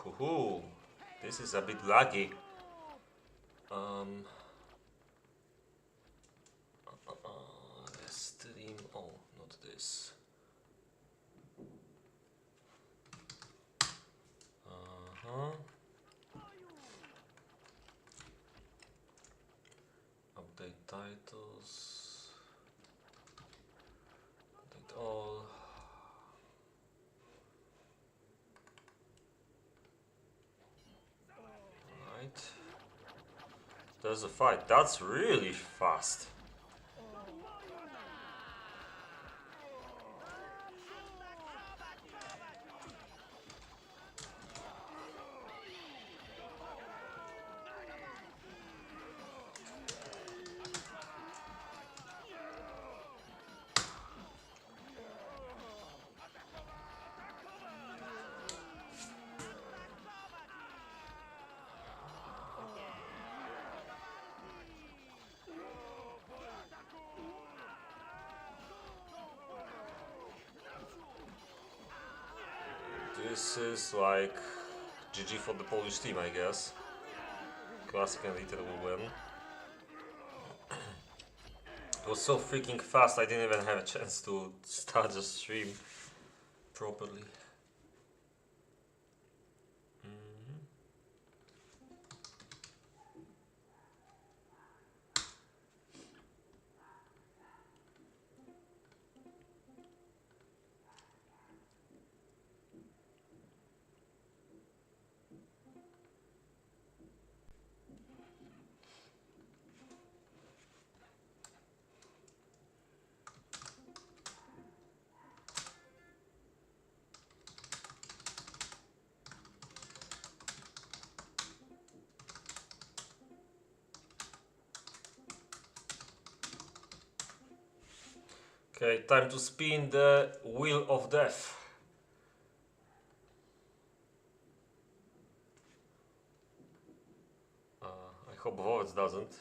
Ooh, this is a bit laggy. Stream. Oh, not this. Update titles. Update all. Right. There's a fight. That's really fast. This is like GG for the Polish team, I guess. Classic and Ritter will win. It was so freaking fast, I didn't even have a chance to start the stream properly. Okay, time to spin the Wheel of Death. I hope Wobec doesn't.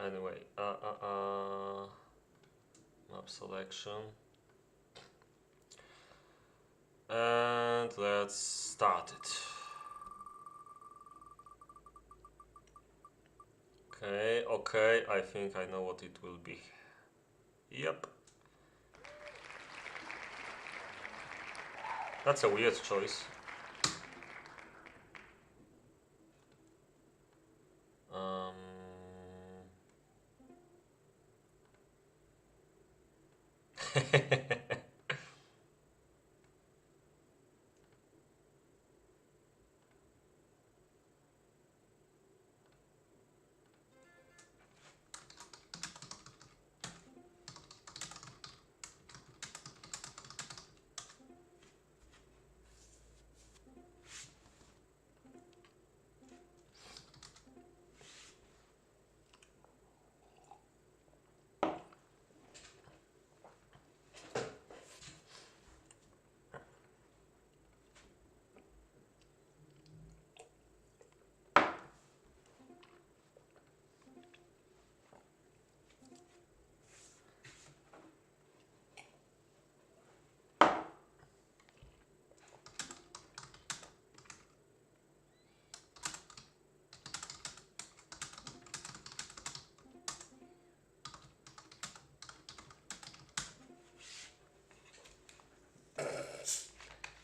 Anyway, map selection. And let's start it. Okay, I think I know what it will be. Yep. That's a weird choice.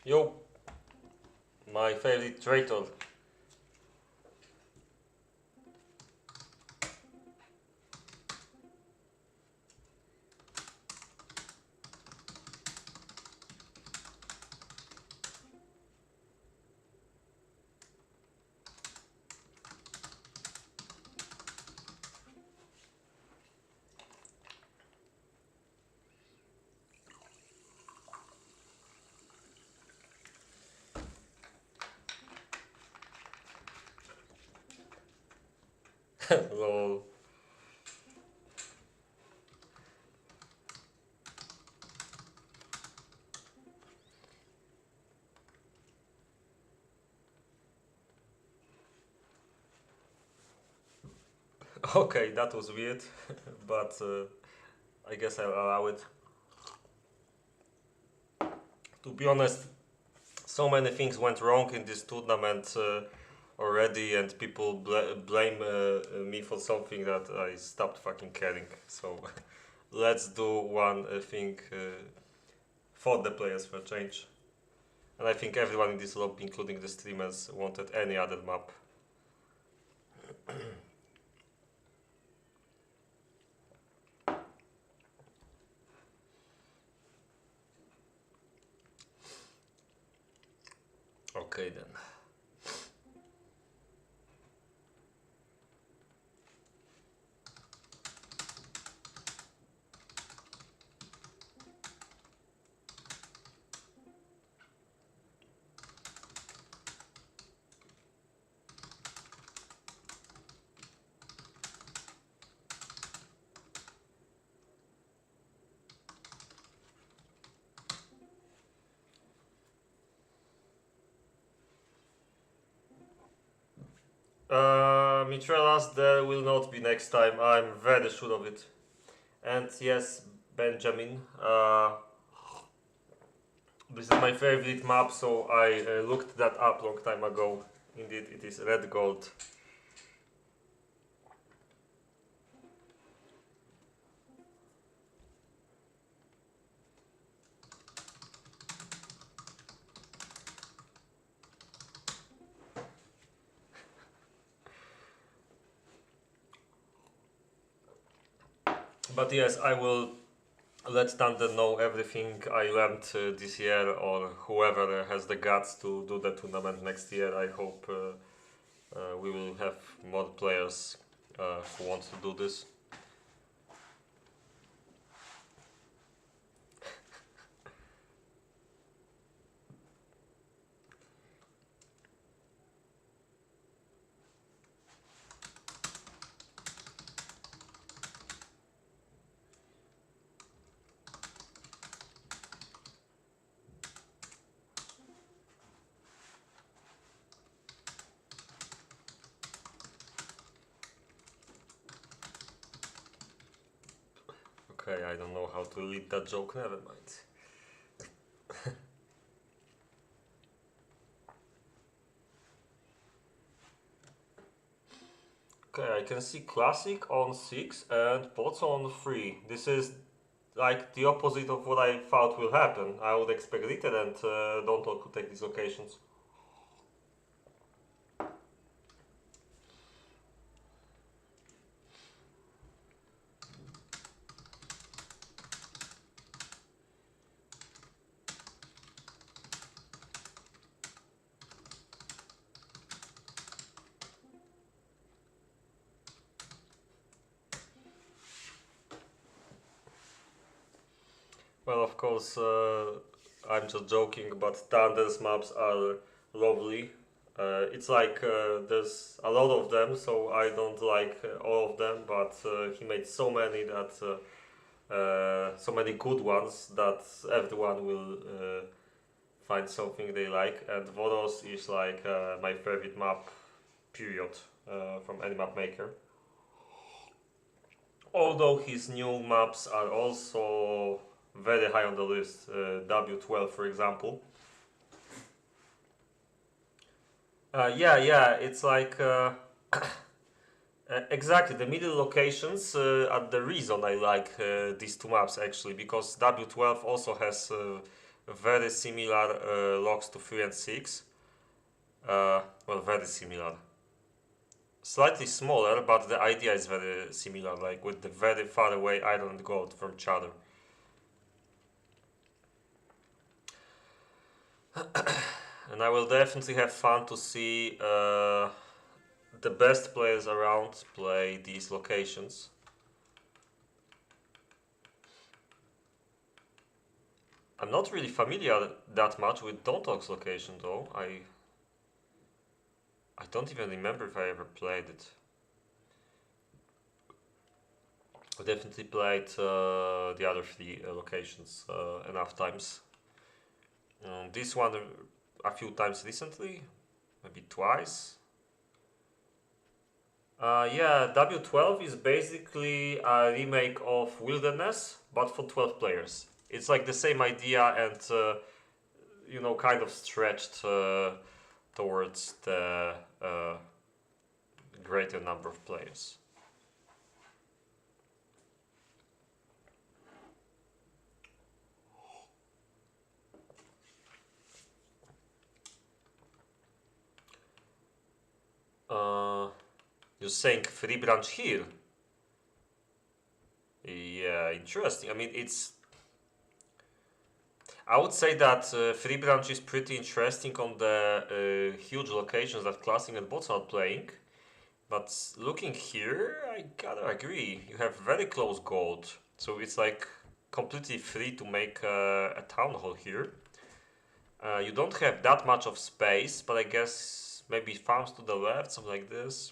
Yo, my favorite traitor. Lol. Okay, that was weird, but I guess I'll allow it. To be honest, so many things went wrong in this tournament already, and people blame me for something that I stopped fucking caring. So let's do one thing for the players for a change. And I think everyone in this lobby, including the streamers, wanted any other map. Okay then. Mitralas, there will not be next time. I'm very sure of it. And yes, Benjamin, this is my favorite map, so I looked that up long time ago. Indeed, it is red gold. But yes, I will let Thunder know everything I learned this year, or whoever has the guts to do the tournament next year. I hope we will have more players who want to do this. Okay, I don't know how to lead that joke, never mind. Okay, I can see Classic on 6 and Pots on 3. This is like the opposite of what I thought will happen. I would expect Ritter and DontTalk to take these locations. Well, of course, I'm just joking, but Thunder's maps are lovely. It's like there's a lot of them, so I don't like all of them, but he made so many that so many good ones that everyone will find something they like. And Voros is like my favorite map, period, from any map maker. Although his new maps are also very high on the list, W12 for example. Yeah, it's like exactly the middle locations are the reason I like these two maps actually, because W12 also has very similar locks to 3 and 6. Well, very similar. Slightly smaller, but the idea is very similar, like with the very far away island gold from each other. And I will definitely have fun to see the best players around play these locations. I'm not really familiar that much with DontTalk's location though. I don't even remember if I ever played it. I definitely played the other three locations enough times. This one a few times recently, maybe twice. Yeah, W12 is basically a remake of Wilderness, but for 12 players. It's like the same idea, and you know, kind of stretched towards the greater number of players. You're saying free branch here? Yeah, interesting. I mean, I would say that free branch is pretty interesting on the huge locations that Classic and bots are playing. But looking here, I gotta agree. You have very close gold, so it's like completely free to make a town hall here. You don't have that much of space, but I guess maybe farms to the left, something like this.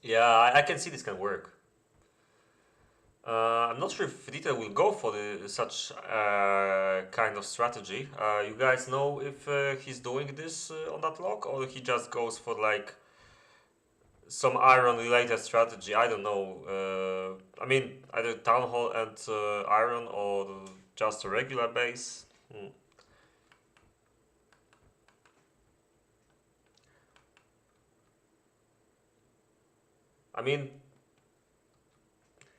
Yeah, I can see this can work. I'm not sure if Ritter will go for such kind of strategy. You guys know if he's doing this on that log, or he just goes for like some iron related strategy? I don't know. I mean, either town hall and iron, or just a regular base. Hmm. I mean,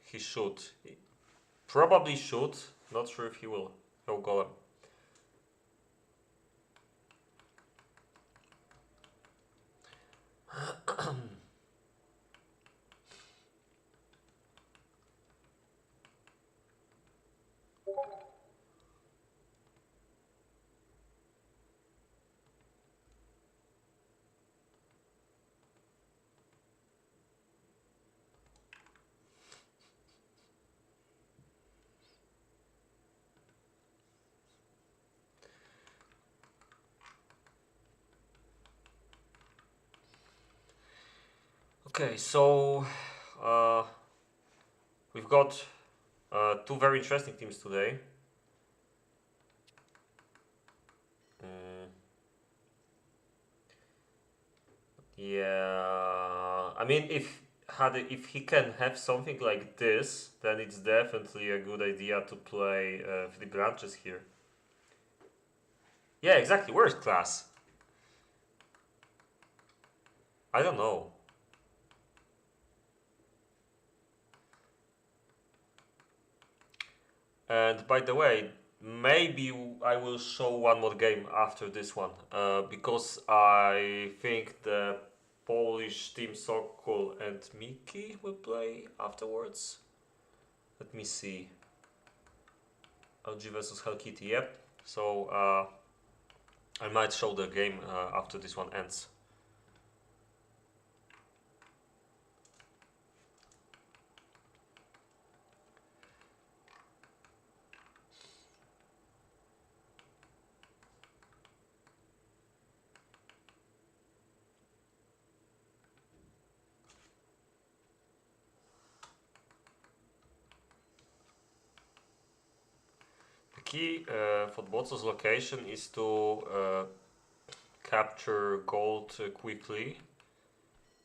he should. He probably should. Not sure if he will. No golem. Okay, so uh, we've got two very interesting teams today. Mm, yeah, I mean, if he can have something like this, then it's definitely a good idea to play the branches here. Yeah, exactly. Where's class? I don't know. And by the way, maybe I will show one more game after this one, because I think the Polish team Sokol and Miki will play afterwards. Let me see. LG versus Helkiti. Yep. So I might show the game after this one ends. The key for Botso's location is to capture gold quickly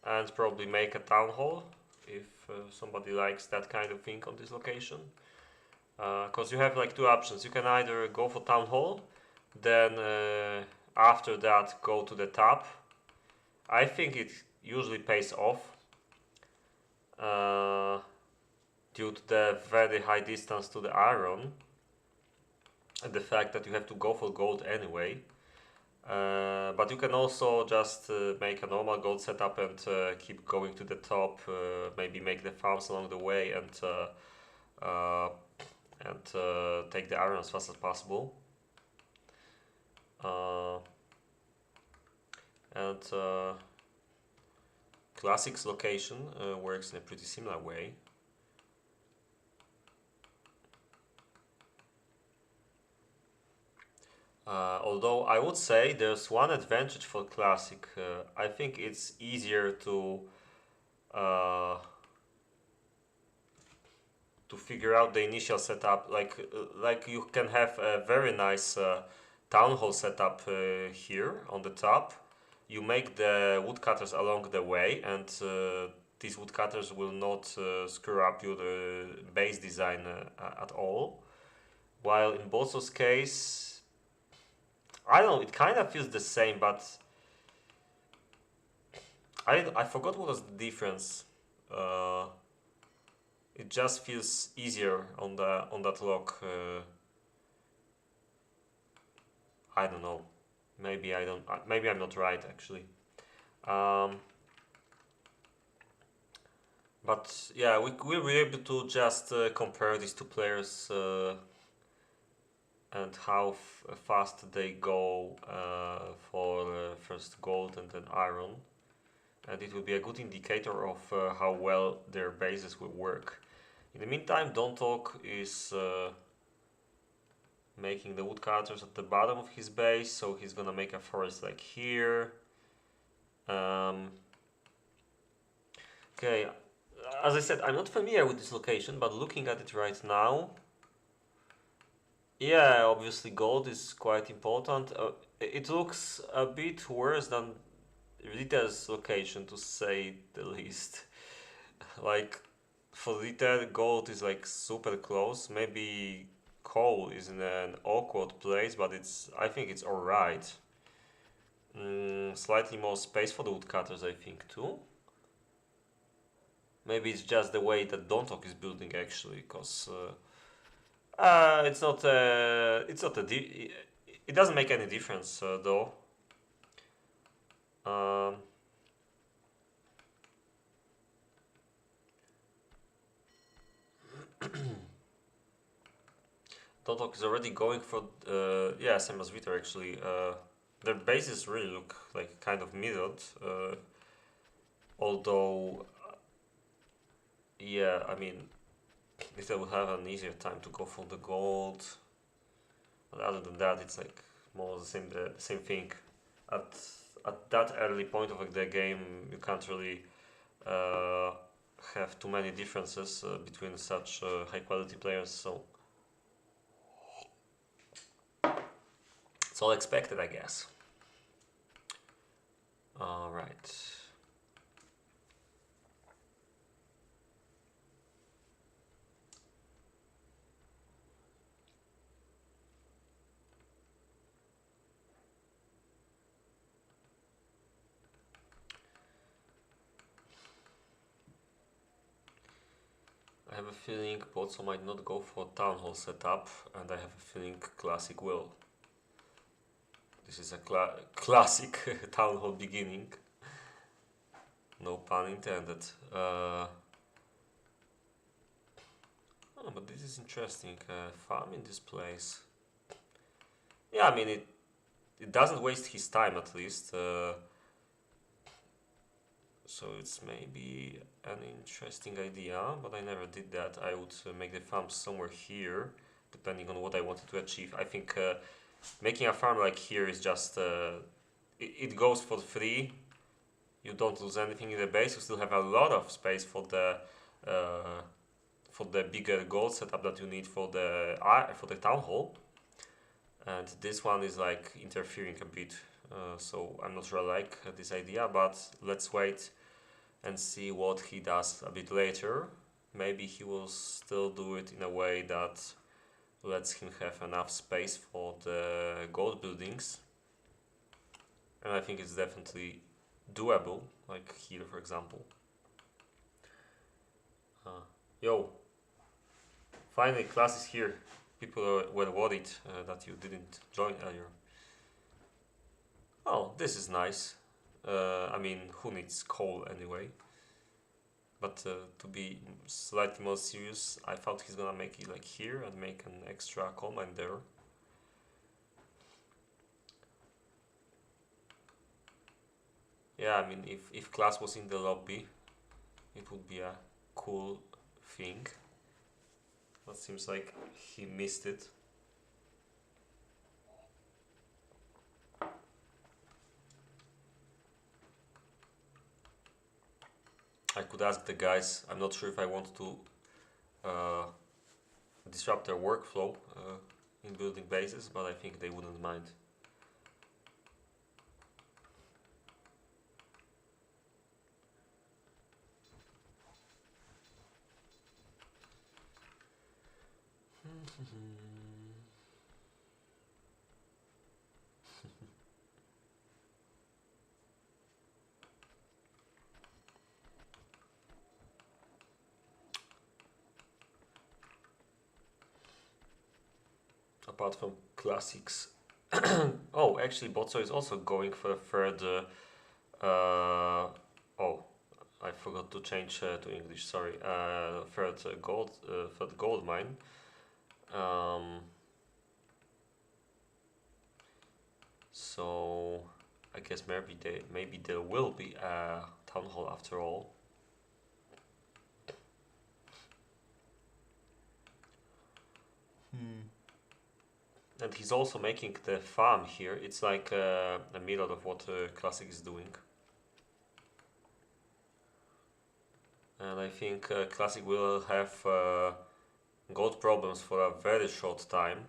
and probably make a town hall if somebody likes that kind of thing on this location. Because you have like two options. You can either go for town hall, then after that go to the top. I think it usually pays off uh, due to the very high distance to the iron and the fact that you have to go for gold anyway. But you can also just make a normal gold setup and keep going to the top. Maybe make the farms along the way uh, and take the iron as fast as possible. Uh, and Classic's location works in a pretty similar way. Although I would say there's one advantage for Classic. I think it's easier uh, to figure out the initial setup. Like you can have a very nice town hall setup here on the top. You make the woodcutters along the way, and these woodcutters will not screw up your base design at all. While in Bosso's case, I don't know, it kind of feels the same, but I forgot what was the difference. Uh, it just feels easier on that lock. I don't know. Maybe I don't. Maybe I'm not right actually. Um, but yeah, we'll be able to just compare these two players and how fast they go for first gold and then iron, and it will be a good indicator of how well their bases will work. In the meantime, DontTalk is making the woodcutters at the bottom of his base, so he's gonna make a forest like here. Okay, as I said, I'm not familiar with this location, but looking at it right now, yeah, obviously gold is quite important. It looks a bit worse than Ritter's location, to say the least. Like, for Ritter, gold is like super close. Maybe coal is in an awkward place, but I think it's alright. Slightly more space for the woodcutters, I think, too. Maybe it's just the way that DontTalk is building, actually, because it's not. It doesn't make any difference, though. Um, DontTalk is already going for yeah, same as Ritter actually. Their bases really look like kind of middled, although yeah, I mean, Ritter will have an easier time to go for the gold. But other than that, it's like more the same thing. At at that early point of the game, you can't really uh, have too many differences between such high quality players. So it's all expected, I guess. All right. I have a feeling Pozzo might not go for Town Hall setup, and I have a feeling Classic will. This is a classic Town Hall beginning. No pun intended. Oh, but this is interesting. Farm in this place. Yeah, I mean, it doesn't waste his time at least. So it's maybe an interesting idea, but I never did that. I would make the farm somewhere here, depending on what I wanted to achieve. I think making a farm like here is just it goes for free. You don't lose anything in the base. You still have a lot of space for the bigger gold setup that you need for the town hall. And this one is like interfering a bit. So I'm not sure I like this idea, but let's wait and see what he does a bit later. Maybe he will still do it in a way that lets him have enough space for the gold buildings. And I think it's definitely doable, like here for example. Yo, finally class is here. People were worried that you didn't join earlier. Oh, this is nice. I mean, who needs coal anyway? But to be slightly more serious, I thought he's gonna make it like here and make an extra coal mine there. Yeah, I mean, if class was in the lobby, it would be a cool thing. But seems like he missed it. I could ask the guys. I'm not sure if I want to disrupt their workflow in building bases, but I think they wouldn't mind. apart from classics. Oh, actually, Botso is also going for a third. Oh, I forgot to change to English. Sorry. Third gold mine. So I guess maybe there will be a town hall after all. And he's also making the farm here. It's like a mirror of what Classic is doing. And I think Classic will have gold problems for a very short time.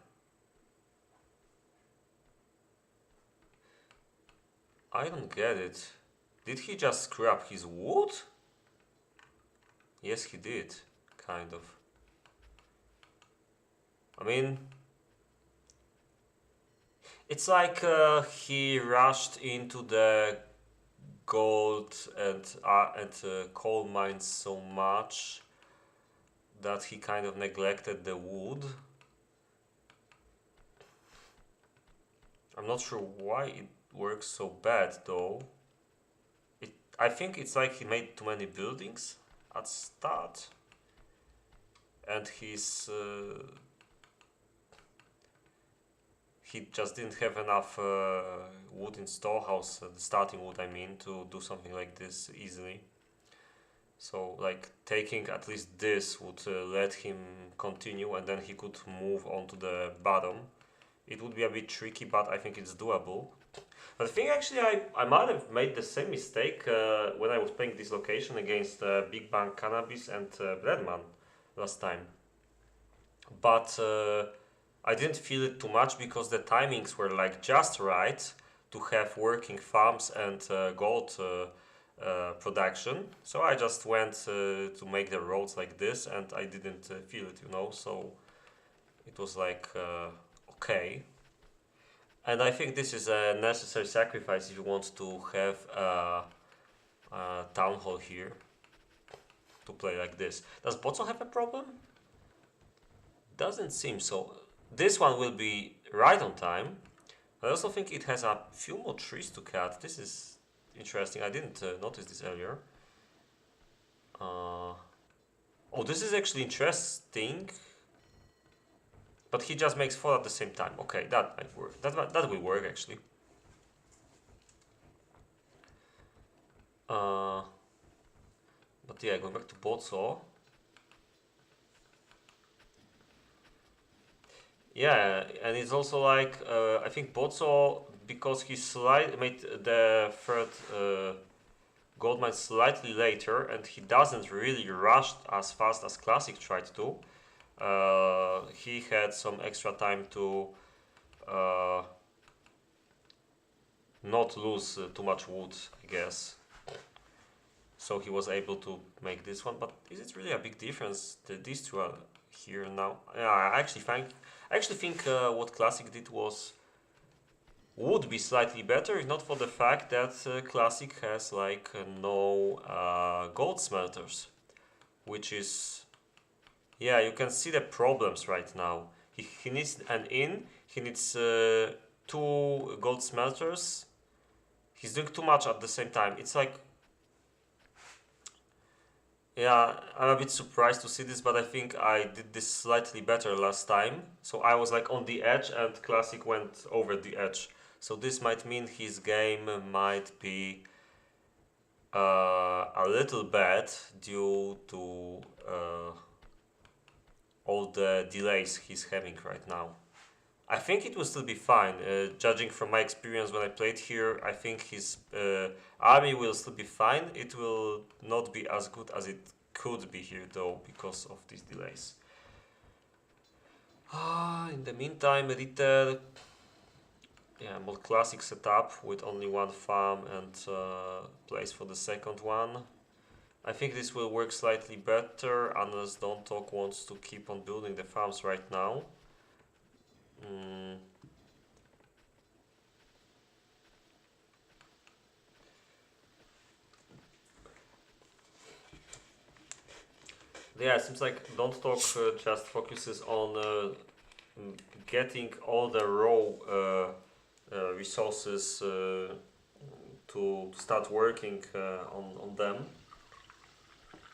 I don't get it. Did he just scrap his wood? Yes, he did. Kind of. I mean, it's like he rushed into the gold and coal mines so much that he kind of neglected the wood. I'm not sure why it works so bad though. I think it's like he made too many buildings at start, and he just didn't have enough wood in storehouse, the starting wood I mean, to do something like this easily. So like taking at least this would let him continue, and then he could move on to the bottom. It would be a bit tricky, but I think it's doable. But I think actually I might have made the same mistake when I was playing this location against Big Bang Cannabis and Breadman last time. But I didn't feel it too much because the timings were like just right to have working farms and gold production. So I just went to make the roads like this, and I didn't feel it, you know. So it was like okay. And I think this is a necessary sacrifice if you want to have a town hall here to play like this. Does Botso have a problem? Doesn't seem so. This one will be right on time. I also think it has a few more trees to cut. This is interesting. I didn't notice this earlier. Oh, this is actually interesting. But he just makes 4 at the same time. Okay, that might work. That will work actually. But yeah, going back to Botso. Yeah, and it's also like I think Botso, because he made the third gold mine slightly later, and he doesn't really rush as fast as Classic tried to. He had some extra time to not lose too much wood, I guess. So he was able to make this one. But is it really a big difference that these two are here now? Yeah, I actually think what Classic did would be slightly better, if not for the fact that Classic has like no gold smelters, which is, yeah, you can see the problems right now. He needs an inn, he needs 2 gold smelters. He's doing too much at the same time. It's like, yeah, I'm a bit surprised to see this, but I think I did this slightly better last time. So I was like on the edge and Classic went over the edge. So this might mean his game might be a little bad due to all the delays he's having right now. I think it will still be fine. Judging from my experience when I played here, I think his army will still be fine. It will not be as good as it could be here though, because of these delays. In the meantime, Ritter, yeah, more classic setup with only 1 farm and place for the second one. I think this will work slightly better unless DontTalk wants to keep on building the farms right now. Yeah, it seems like DontTalk just focuses on getting all the raw resources to start working on them.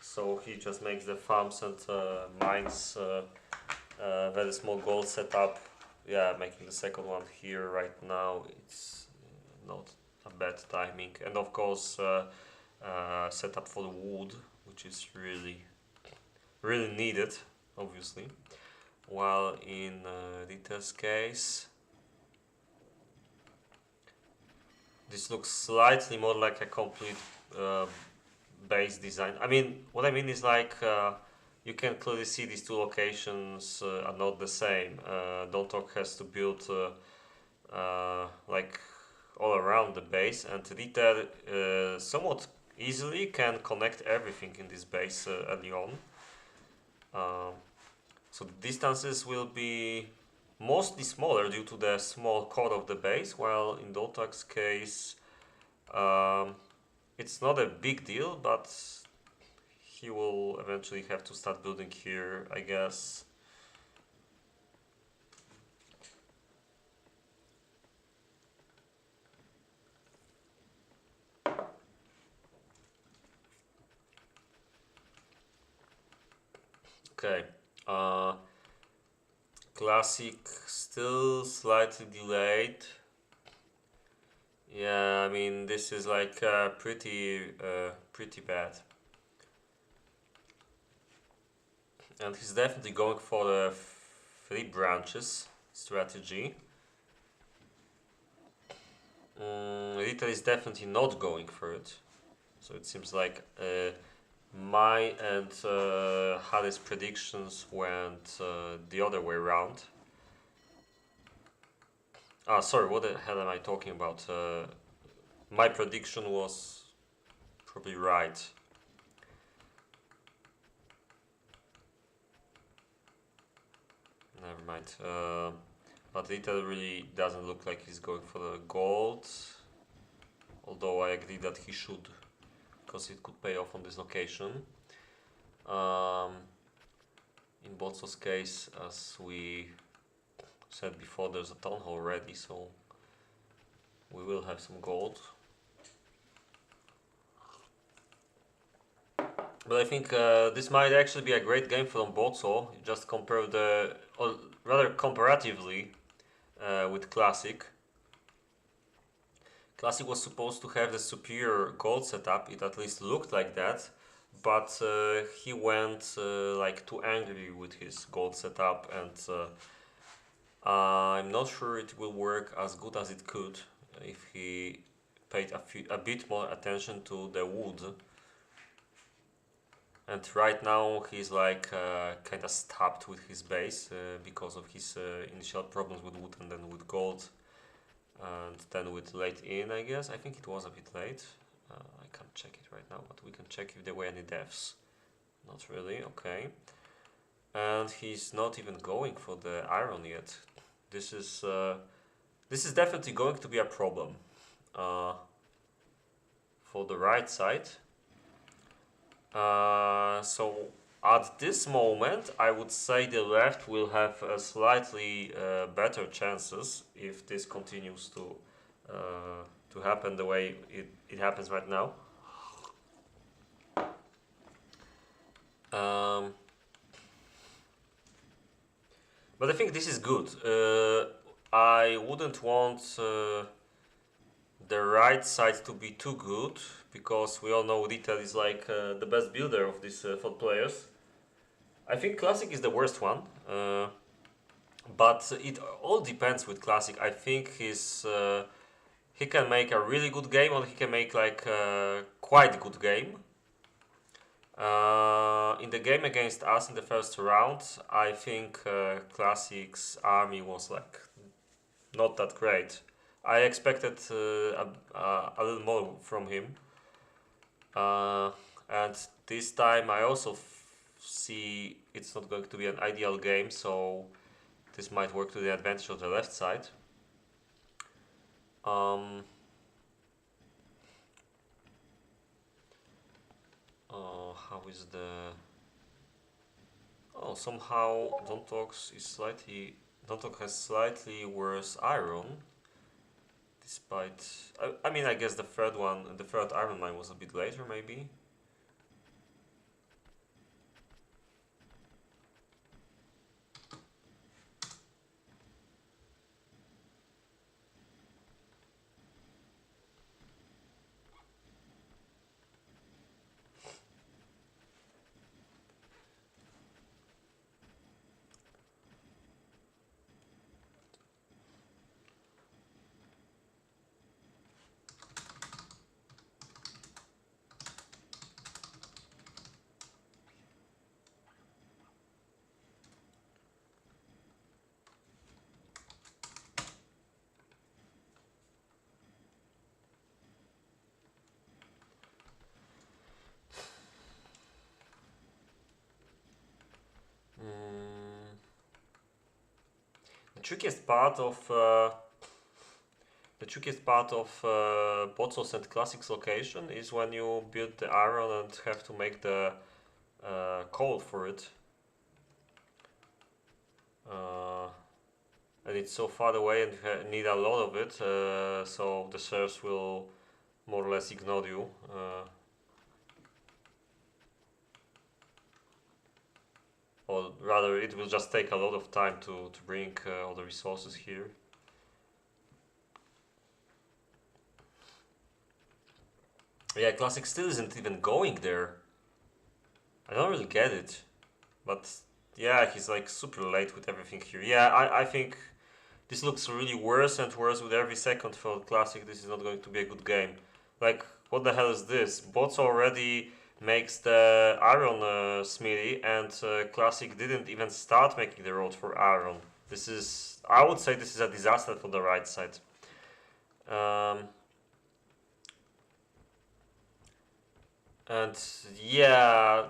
So he just makes the farms and mines, very small gold setup. Yeah, making the second one here right now, it's not a bad timing. And of course, setup for the wood, which is really needed, obviously. While in Ritter's case, this looks slightly more like a complete base design. I mean, what I mean is like you can clearly see these two locations are not the same. DontTalk has to build like all around the base, and Ritter somewhat easily can connect everything in this base early on. So the distances will be mostly smaller due to the small core of the base, while in DontTalk's case it's not a big deal, but he will eventually have to start building here, I guess. Okay. Classic still slightly delayed. Yeah, I mean this is like pretty bad. And he's definitely going for the 3 branches strategy. Ritter is definitely not going for it. So it seems like my and Harry's predictions went the other way around. Sorry, what the hell am I talking about? My prediction was probably right. Never mind. But Ritter really doesn't look like he's going for the gold. Although I agree that he should, because it could pay off on this location. In Botso's case, as we said before, there's a town hall ready, so we will have some gold. But I think this might actually be a great game for Botso. Just compare the, or rather comparatively with Classic. Classic was supposed to have the superior gold setup, it at least looked like that, but he went like too angry with his gold setup, and I'm not sure it will work as good as it could if he paid a bit more attention to the wood. And right now he's like kind of stopped with his base because of his initial problems with wood and then with gold. And then with late in, I guess. I think it was a bit late. I can't check it right now, but we can check if there were any deaths. Not really, okay. And he's not even going for the iron yet. This is definitely going to be a problem for the right side. So at this moment, I would say the left will have slightly better chances if this continues to happen the way it happens right now. But I think this is good. I wouldn't want the right side to be too good, because we all know Ritter is like the best builder of these 4 players. I think Classic is the worst one, but it all depends with Classic. I think he can make a really good game, or he can make like a quite good game. In the game against us in the first round, I think Classic's army was like not that great. I expected a little more from him. And this time I also see it's not going to be an ideal game, so this might work to the advantage of the left side. How is the... Oh, somehow DontTalk is slightly DontTalk has slightly worse iron, despite... I mean, I guess the third iron mine was a bit later, maybe? Mm. The trickiest part of Botsos and Classic's location is when you build the iron and have to make the coal for it. And it's so far away and you need a lot of it, so the serfs will more or less ignore you. Or rather, it will just take a lot of time to bring all the resources here. Yeah, Classic still isn't even going there. I don't really get it. But yeah, he's like super late with everything here. Yeah, I think this looks really worse and worse with every second for Classic. This is not going to be a good game. Like, what the hell is this? Bots already makes the iron smithy, and Classic didn't even start making the road for iron. This is, I would say this is a disaster for the right side. And yeah,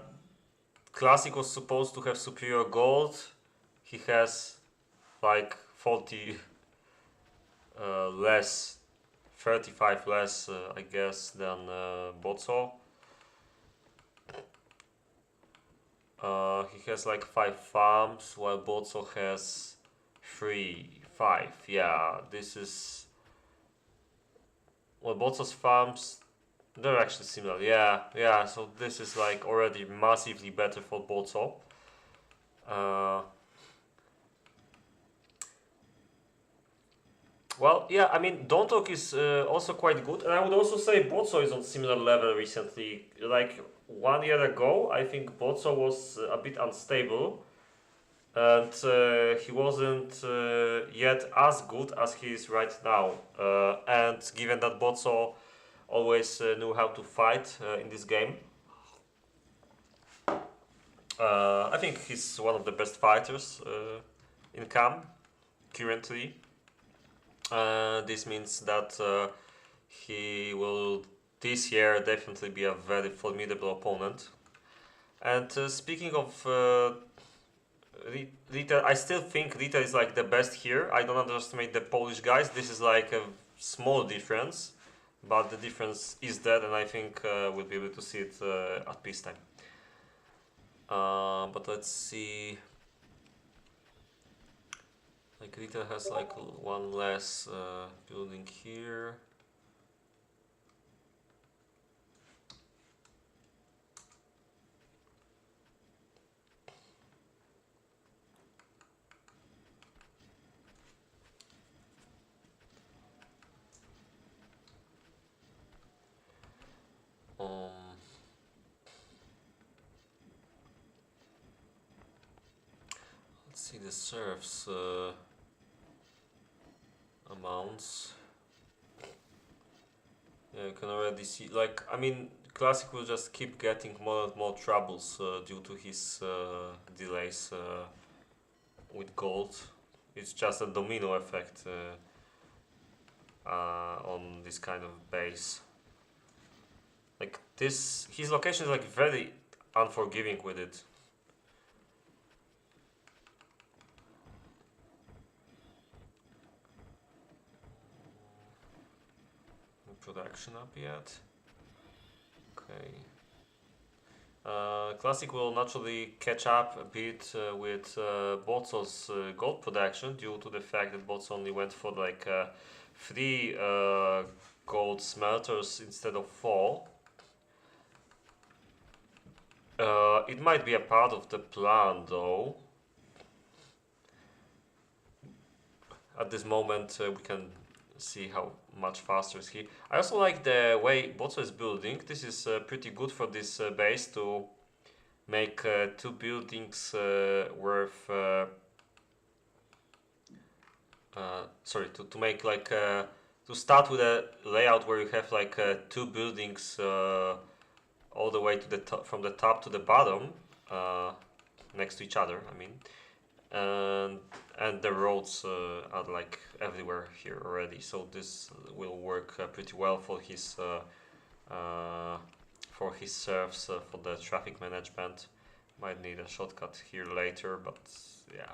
Classic was supposed to have superior gold. He has like 40 less, 35 less, I guess, than Botso. He has like 5 farms, while Botso has 3, 5. Yeah, this is... Well, Botso's farms, they're actually similar. Yeah, so this is like already massively better for Botso. Well, yeah, I mean, DontTalk is also quite good, and I would also say Botso is on similar level recently. Like 1 year ago, I think Botso was a bit unstable, and he wasn't yet as good as he is right now. And given that Botso always knew how to fight in this game, I think he's one of the best fighters in CAM currently. This means that he will this year definitely be a very formidable opponent. And speaking of Ritter, I still think Ritter is like the best here. I don't underestimate the Polish guys. This is like a small difference, but the difference is there, and I think we'll be able to see it at peacetime. But let's see. Like Ritter has like one less building here. Let's see the serfs amounts. Yeah, you can already see, like, I mean, Classic will just keep getting more and more troubles due to his delays with gold. It's just a domino effect on this kind of base. Like this, his location is like very unforgiving with it. No production up yet. Okay. Classic will naturally catch up a bit with Botso's gold production due to the fact that Botso only went for like 3 gold smelters instead of 4. It might be a part of the plan though. At this moment we can see how much faster is he. I also like the way Botso is building. This is pretty good for this base to make 2 buildings worth sorry, to make like to start with a layout where you have like 2 buildings all the way to the top, from the top to the bottom, next to each other. I mean, and the roads are like everywhere here already. So this will work pretty well for his serves for the traffic management. Might need a shortcut here later, but yeah.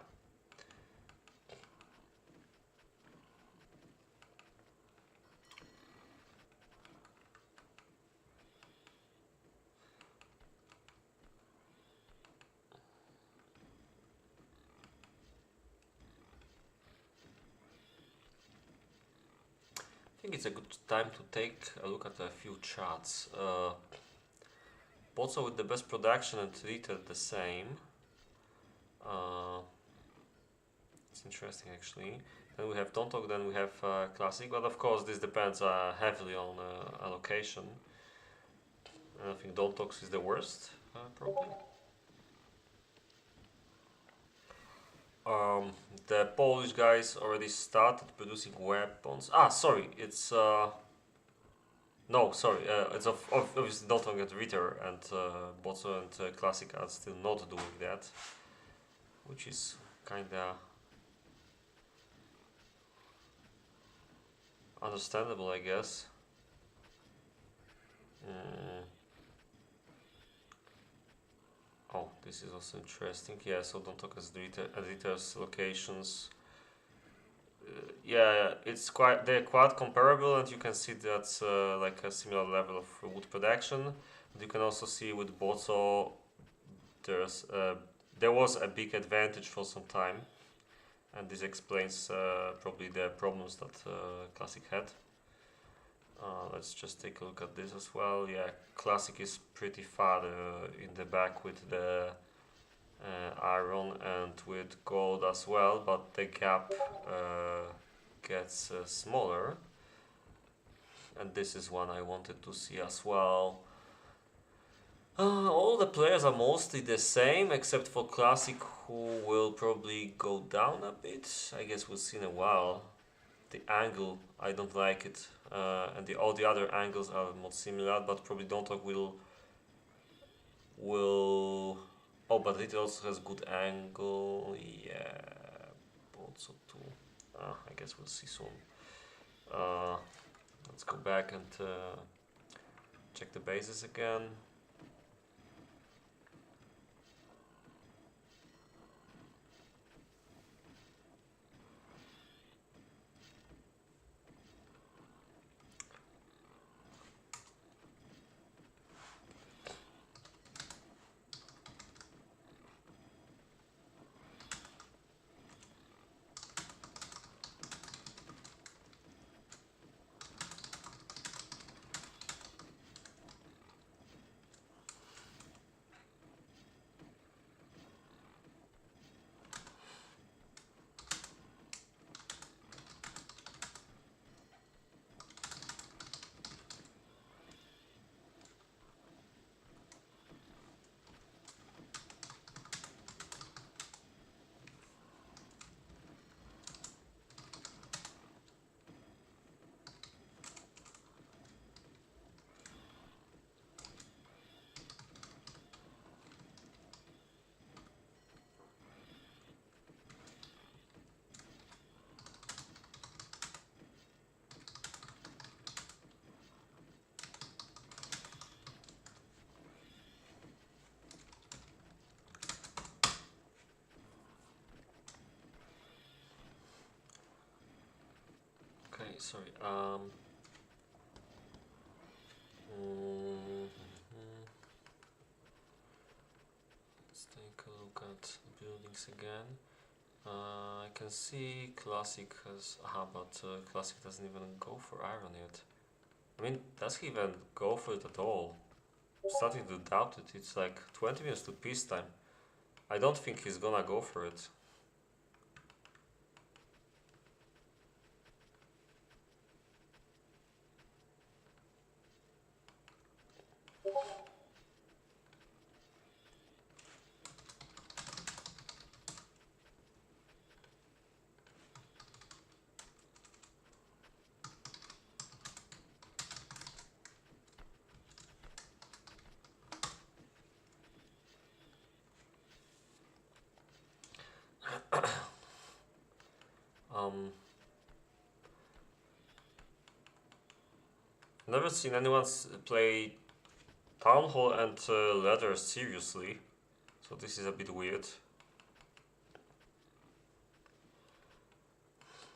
I think it's a good time to take a look at a few charts. Botso with the best production and Ritter the same. It's interesting actually. Then we have DontTalk, then we have Classic, but of course this depends heavily on allocation. I think DontTalk is the worst, probably. The Polish guys already started producing weapons. Ah, sorry, it's no, sorry, it's obviously DontTalk and Ritter, and Botso and Classic are still not doing that, which is kinda understandable, I guess. Oh, this is also interesting. Yeah, so DontTalk as Ritter's locations. Yeah, they're quite comparable, and you can see that's like a similar level of wood production. And you can also see with Botso, there was a big advantage for some time, and this explains probably the problems that Classic had. Let's just take a look at this as well. Yeah, Classic is pretty far in the back with the iron and with gold as well, but the gap gets smaller, and this is one I wanted to see as well. All the players are mostly the same except for Classic, who will probably go down a bit. I guess we'll see in a while. The angle, I don't like it, and all the other angles are more similar, but probably DontTalk will. Oh, but it also has good angle. Yeah, also too. I guess we'll see soon. Let's go back and check the bases again. Okay, sorry. buildings again. I can see Classic has... but Classic doesn't even go for iron yet. I mean, does he even go for it at all? I'm starting to doubt it. It's like 20 minutes to peacetime. I don't think he's gonna go for it. Never seen anyone play Town Hall and Leather seriously, so this is a bit weird.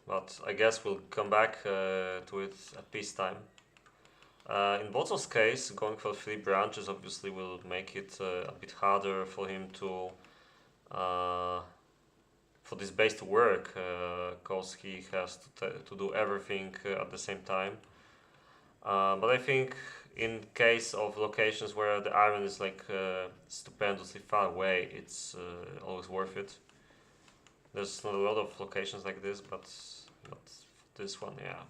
But I guess we'll come back to it at peacetime. In Bottle's case, going for 3 branches obviously will make it a bit harder for him to for this base to work, because he has to do everything at the same time. But I think in case of locations where the iron is like stupendously far away, it's always worth it. There's not a lot of locations like this, but this one, yeah.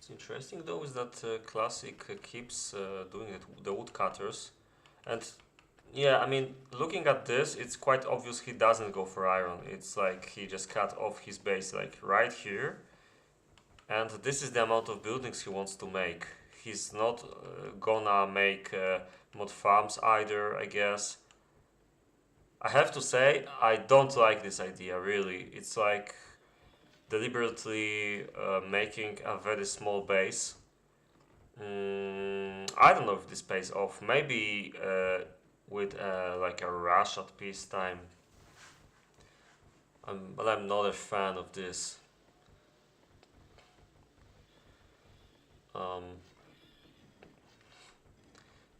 What's interesting though is that Classic keeps doing it, the woodcutters, and yeah, I mean, looking at this, it's quite obvious he doesn't go for iron. It's like he just cut off his base like right here, and this is the amount of buildings he wants to make. He's not gonna make mod farms either, I guess. I have to say, I don't like this idea, really. It's like deliberately making a very small base. I don't know if this pays off. Maybe with like a rush at peacetime. But I'm not a fan of this.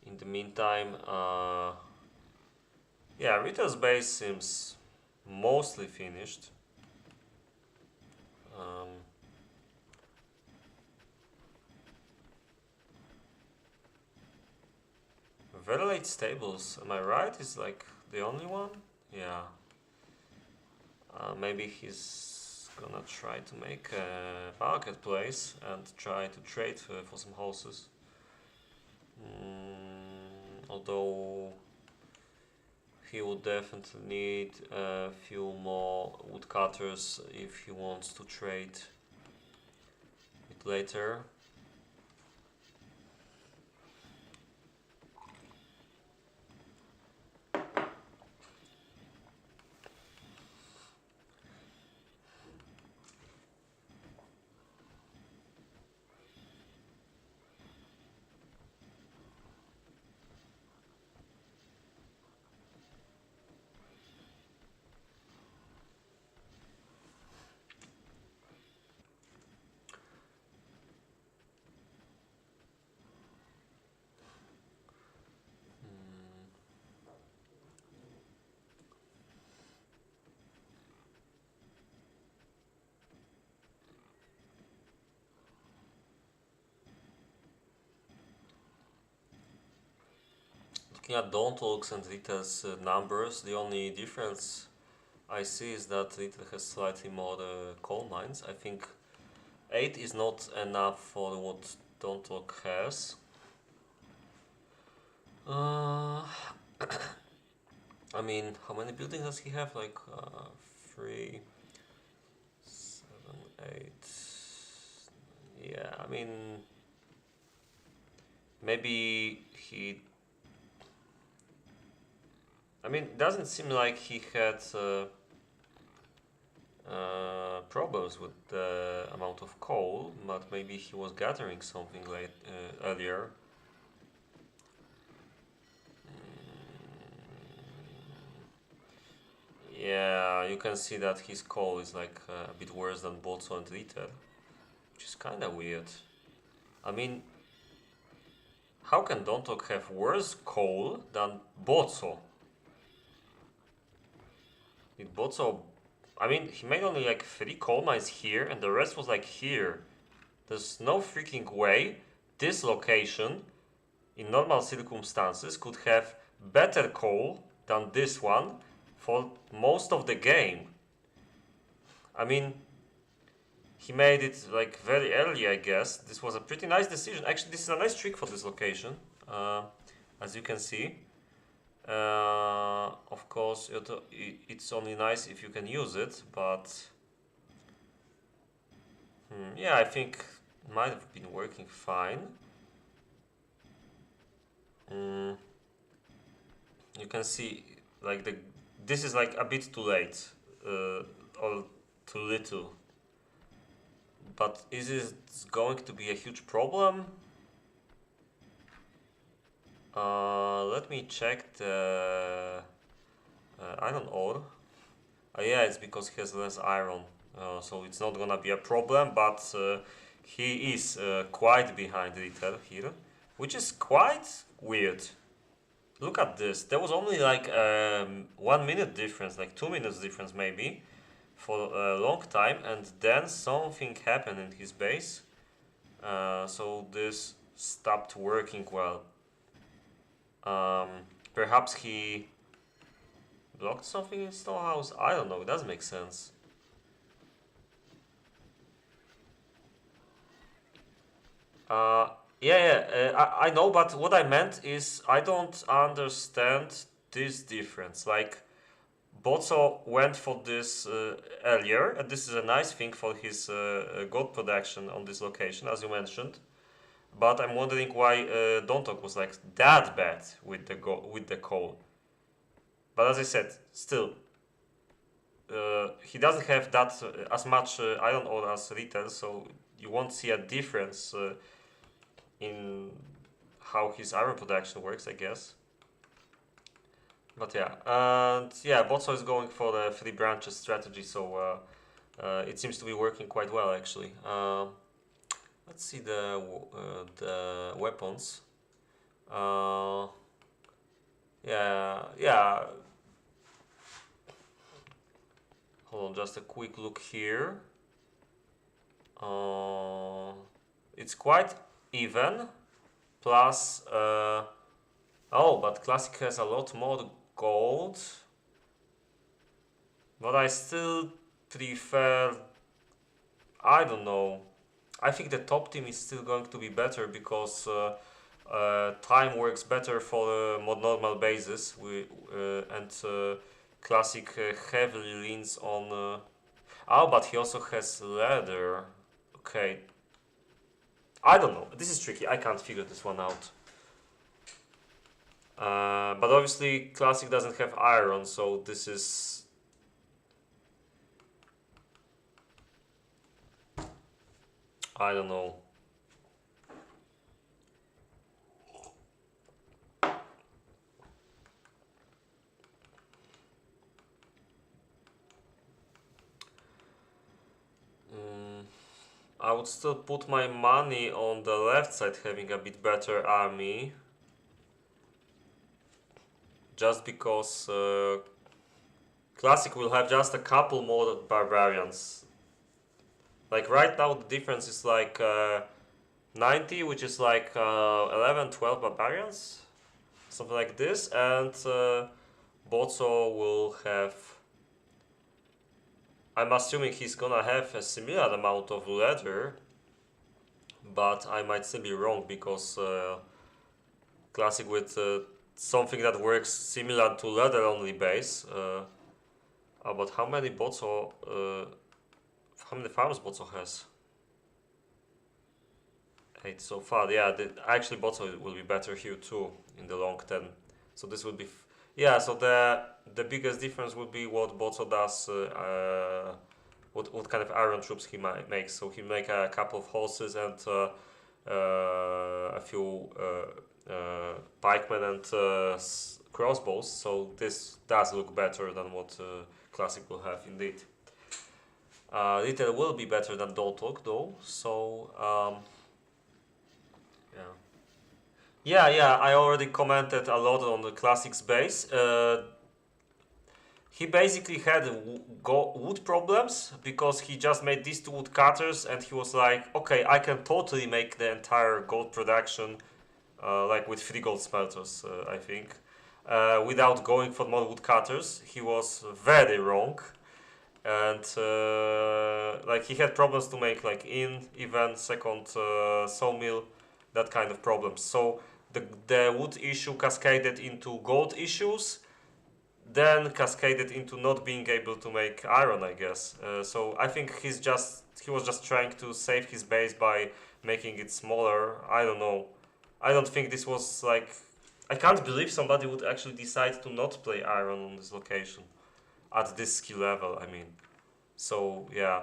In the meantime, yeah, Ritter's base seems mostly finished. Very late stables, am I right? Is like the only one? Yeah. Maybe he's gonna try to make a marketplace and try to trade for some horses. Although he will definitely need a few more woodcutters if he wants to trade it later. Looking at DontTalk's and Ritter's numbers, the only difference I see is that Ritter has slightly more coal mines. I think 8 is not enough for what DontTalk has. I mean, how many buildings does he have? Like 3, 7, 8. Yeah, I mean, maybe he... I mean, it doesn't seem like he had problems with the amount of coal, but maybe he was gathering something earlier. Yeah, you can see that his coal is like a bit worse than Botso and Ritter, which is kind of weird. I mean, how can DontTalk have worse coal than Botso? Did Botso... I mean, he made only like 3 coal mines here and the rest was like here. There's no freaking way this location, in normal circumstances, could have better coal than this one for most of the game. I mean, he made it like very early, I guess. This was a pretty nice decision. Actually, this is a nice trick for this location, as you can see. Of course, it's only nice if you can use it, but yeah, I think it might have been working fine. You can see like this is like a bit too late or too little. But is it going to be a huge problem? Let me check the iron ore. Yeah, it's because he has less iron, so it's not gonna be a problem. But he is quite behind Ritter here, which is quite weird. Look at this. There was only like 1 minute difference, like 2 minutes difference maybe, for a long time, and then something happened in his base. So this stopped working well. Perhaps he blocked something in Stonehouse? I don't know, it doesn't make sense. I know, but what I meant is I don't understand this difference. Like, Botso went for this earlier, and this is a nice thing for his gold production on this location, as you mentioned. But I'm wondering why DontTalk was like that bad with the coal. But as I said, still, he doesn't have that as much iron ore as Ritter, so you won't see a difference in how his iron production works, I guess. But yeah, and yeah, Botso is going for the 3 branches strategy, so it seems to be working quite well actually. Let's see the weapons. Yeah. Hold on, just a quick look here. It's quite even. Plus, oh, but Classic has a lot more gold. But I still prefer, I don't know. I think the top team is still going to be better because time works better for more normal bases. And Classic heavily leans on. Oh, but he also has leather. Okay. I don't know. This is tricky. I can't figure this one out. But obviously, Classic doesn't have iron, so this is. I don't know. I would still put my money on the left side having a bit better army. Just because Classic will have just a couple more barbarians. Like right now the difference is like 90, which is like 11, 12 barbarians. Something like this. And Botso will have... I'm assuming he's gonna have a similar amount of leather. But I might still be wrong because Classic with something that works similar to leather only base. But how many Botso... how many farms Botso has? 8 so far. Yeah, actually Botso will be better here too in the long term. So this would be... yeah, so the biggest difference would be what Botso does, what kind of iron troops he might make. So he make a couple of horses and a few pikemen and crossbows, so this does look better than what Classic will have indeed. Ritter will be better than DontTalk though, so yeah. Yeah, I already commented a lot on the Classic's base. He basically had wood problems because he just made these two wood cutters and he was like, okay, I can totally make the entire gold production like with 3 gold smelters, I think. Without going for more wood cutters, he was very wrong, and like he had problems to make like even second sawmill, that kind of problems. So the wood issue cascaded into gold issues, then cascaded into not being able to make iron, I guess. So I think he was just trying to save his base by making it smaller. I don't know. I don't think this was like. I can't believe somebody would actually decide to not play iron on this location at this skill level. I mean, so yeah,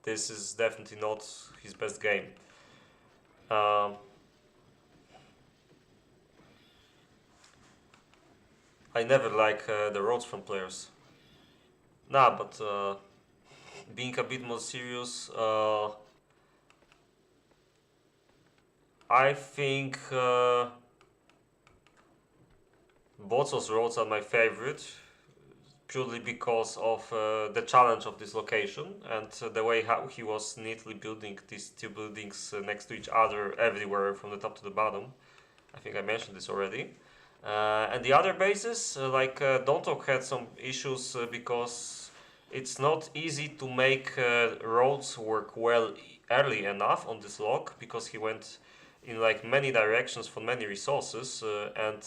this is definitely not his best game. Um, I never like the roads from players. Nah, but being a bit more serious, I think Botsos roads are my favorite, purely because of the challenge of this location and the way how he was neatly building these two buildings next to each other everywhere from the top to the bottom. I think I mentioned this already. And the other bases, like DontTalk had some issues because it's not easy to make roads work well early enough on this log because he went in like many directions for many resources and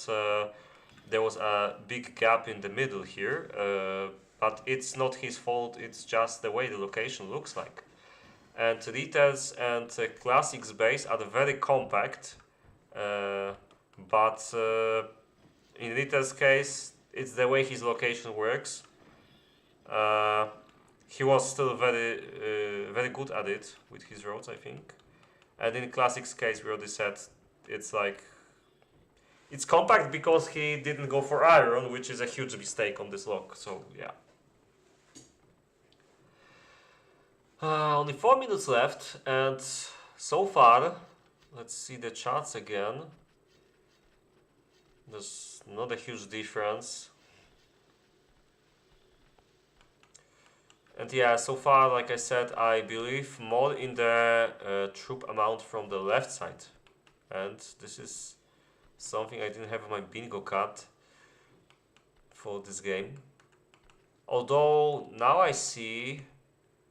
there was a big gap in the middle here, but it's not his fault, it's just the way the location looks like. And Ritter's and Classic's base are very compact, but in Ritter's case, it's the way his location works. He was still very good at it with his roads, I think. And in Classic's case, we already said it's like it's compact because he didn't go for iron, which is a huge mistake on this log. So yeah. Only 4 minutes left, and so far, let's see the charts again. There's not a huge difference. And yeah, so far, like I said, I believe more in the troop amount from the left side. And this is something I didn't have on my bingo card for this game. Although now I see,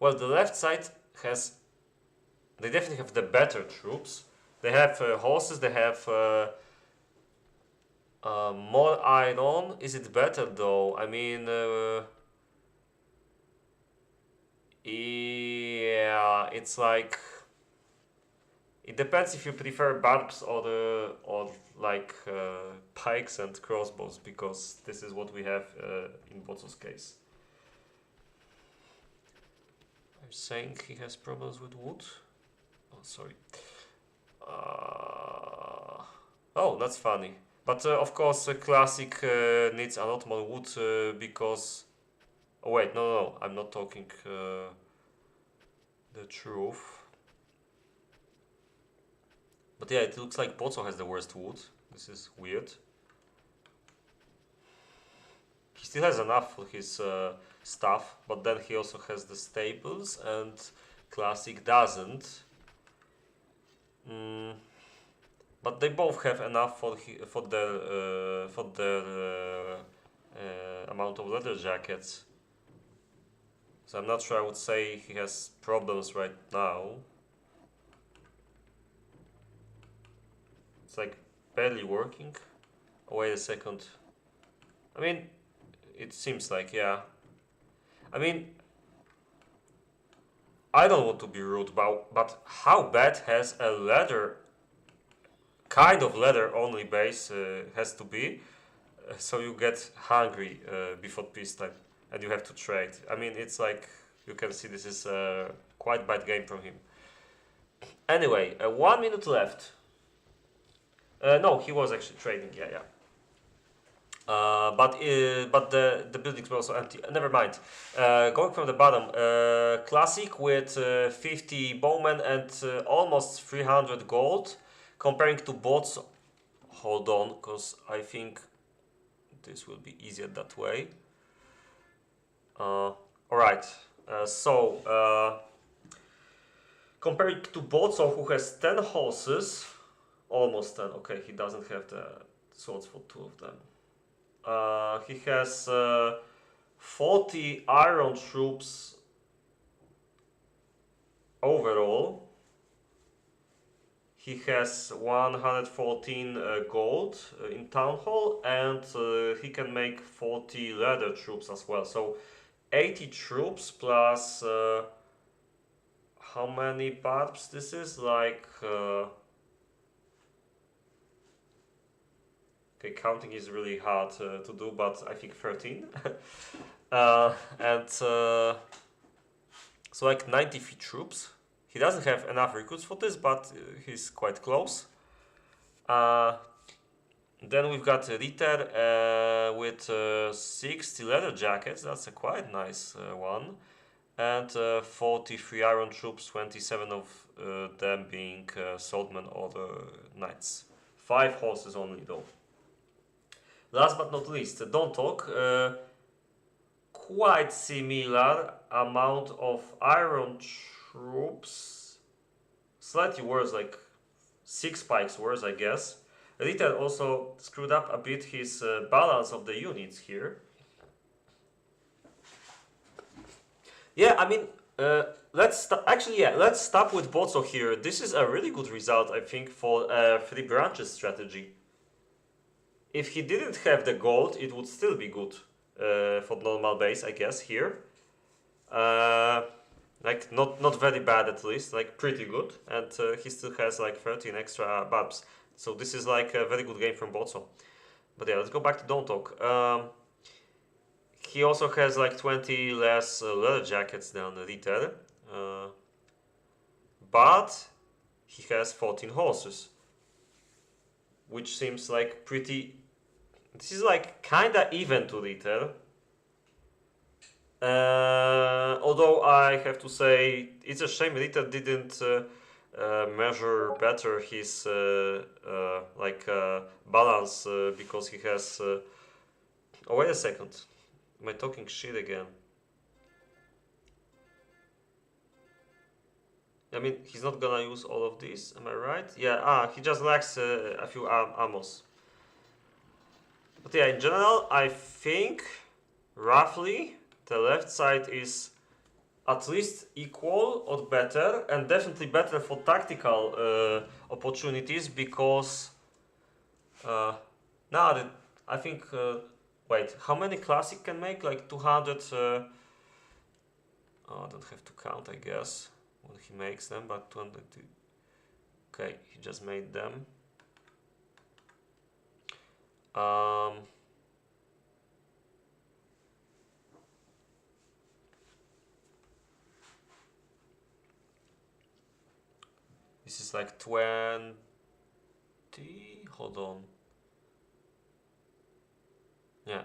well, the left side has, they definitely have the better troops. They have horses, they have more iron. Is it better though? I mean, yeah, it's like it depends if you prefer barbs or like pikes and crossbows, because this is what we have in Botso's case. I'm saying he has problems with wood. Oh, sorry. Oh, that's funny. But of course, Classic needs a lot more wood because. Oh wait, no, I'm not talking the truth. But yeah, it looks like Botso has the worst wood. This is weird. He still has enough for his stuff, but then he also has the staples, and Classic doesn't. But they both have enough for their amount of leather jackets. So I'm not sure I would say he has problems right now. It's like barely working. Oh, wait a second. I mean, it seems like, yeah. I mean, I don't want to be rude, but how bad has a leather, kind of leather only base has to be so you get hungry before peacetime and you have to trade? I mean, it's like, you can see this is a quite bad game from him. Anyway, 1 minute left. No, he was actually trading, yeah. But the buildings were also empty. Never mind. Going from the bottom, classic with 50 bowmen and almost 300 gold. Comparing to bots, hold on, because I think this will be easier that way. Alright, comparing to Bozo, who has 10 horses, almost 10, okay, he doesn't have the swords for 2 of them. He has 40 iron troops overall. He has 114 gold in Town Hall, and he can make 40 leather troops as well. So 80 troops plus how many barbs this is? Like okay, counting is really hard to do, but I think 13. So like 93 troops. He doesn't have enough recruits for this, but he's quite close. Then we've got Ritter with 60 leather jackets. That's a quite nice one. And 43 iron troops, 27 of them being swordmen or knights. 5 horses only though. Last but not least, DontTalk. Quite similar amount of iron troops. Slightly worse, like 6 spikes worse, I guess. Ritter also screwed up a bit his balance of the units here. Yeah, I mean, let's stop with Bozo here. This is a really good result, I think, for a 3 branches strategy. If he didn't have the gold, it would still be good for normal base, I guess, here. Like, not very bad at least, like pretty good. And he still has like 13 extra barbs. So this is like a very good game from Bozo. But yeah, let's go back to DontTalk. He also has like 20 less leather jackets than Ritter. But he has 14 horses. Which seems like pretty... This is like kinda even to Ritter. Although I have to say, it's a shame Ritter didn't measure better his balance because he has... Oh, wait a second. Am I talking shit again? I mean, he's not gonna use all of these, am I right? Yeah, he just lacks a few ammos. But yeah, in general, I think, roughly, the left side is at least equal or better, and definitely better for tactical opportunities, because now I think... wait, how many classic can make? Like 200... oh, I don't have to count, I guess, when he makes them, but 200... Okay, he just made them. This is like 20... Hold on. Yeah,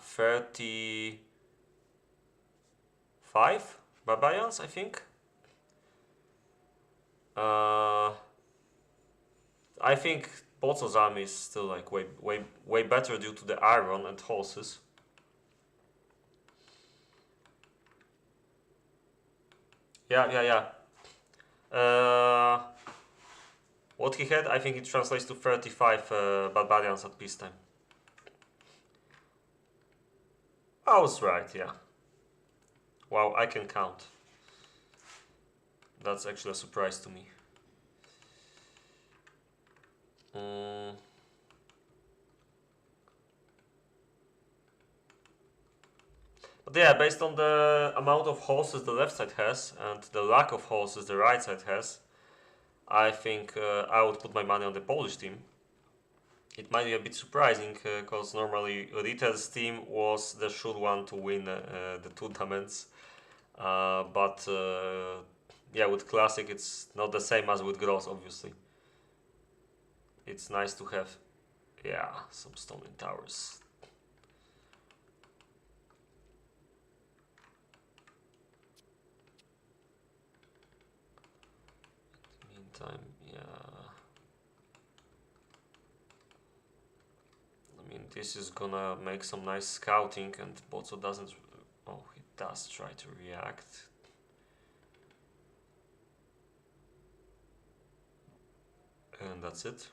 35 barbarians, I think. I think Bozo's army is still like way better due to the iron and horses. Yeah. What he had, I think it translates to 35 barbarians at peacetime. I was right, yeah. Wow, I can count. That's actually a surprise to me. But yeah, based on the amount of horses the left side has and the lack of horses the right side has, I think I would put my money on the Polish team. It might be a bit surprising because normally Ritter's team was the sure one to win the tournaments. But yeah, with Classic it's not the same as with Gross, obviously. It's nice to have, yeah, some stone towers. time. Yeah. I mean, this is gonna make some nice scouting, and Bozo doesn't. Oh, he does try to react. And that's it.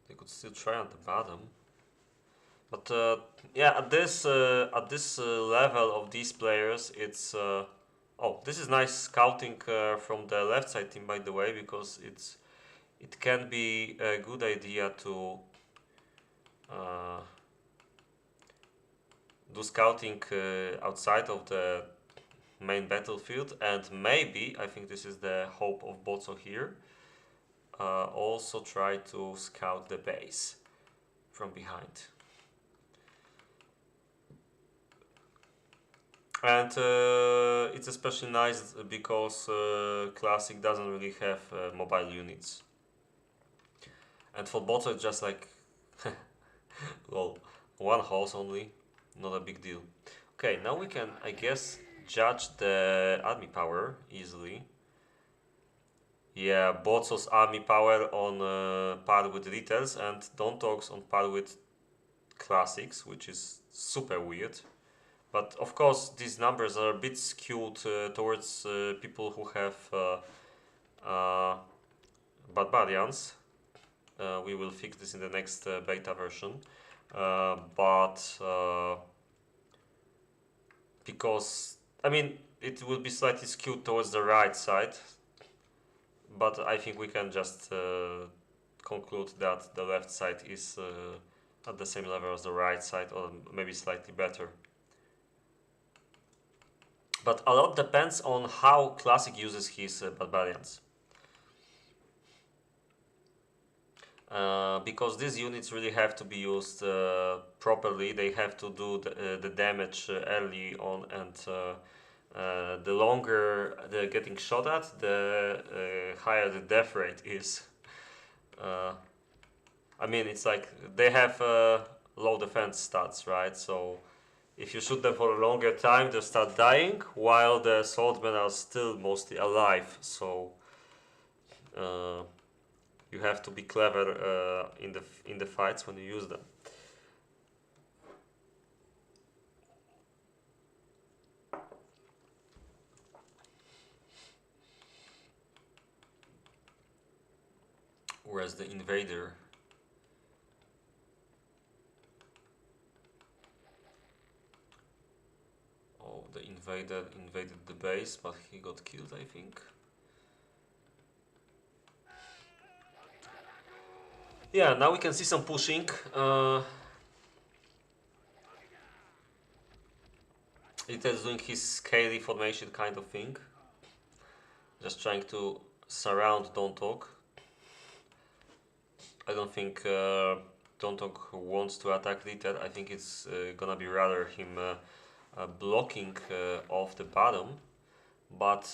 They could still try on the bottom, but yeah, at this level of these players, it's oh, this is nice scouting from the left side team, by the way, because it can be a good idea to do scouting outside of the main battlefield, and maybe, I think this is the hope of Bozo here, also try to scout the base from behind. And it's especially nice because Classic doesn't really have mobile units. And for Bozo it's just like, well, one horse only, not a big deal. Okay, now we can, I guess, judge the army power easily. Yeah, Bozo's army power on par with Ritter's, and DontTalk's on par with Classics, which is super weird. But of course, these numbers are a bit skewed towards people who have barbarians. We will fix this in the next beta version. Because, I mean, it will be slightly skewed towards the right side, but I think we can just conclude that the left side is at the same level as the right side, or maybe slightly better. But a lot depends on how Classic uses his barbarians. Because these units really have to be used properly. They have to do the damage early on, and the longer they're getting shot at, the higher the death rate is. I mean, it's like they have low defense stats, right? So if you shoot them for a longer time, they start dying, while the swordsmen are still mostly alive. So you have to be clever in the fights when you use them. Whereas the invader, the invader invaded the base, but he got killed, I think. Yeah, now we can see some pushing. It is doing his scaly formation kind of thing. Just trying to surround DontTalk. I don't think DontTalk wants to attack Ritter. I think it's gonna be rather him blocking off the bottom. But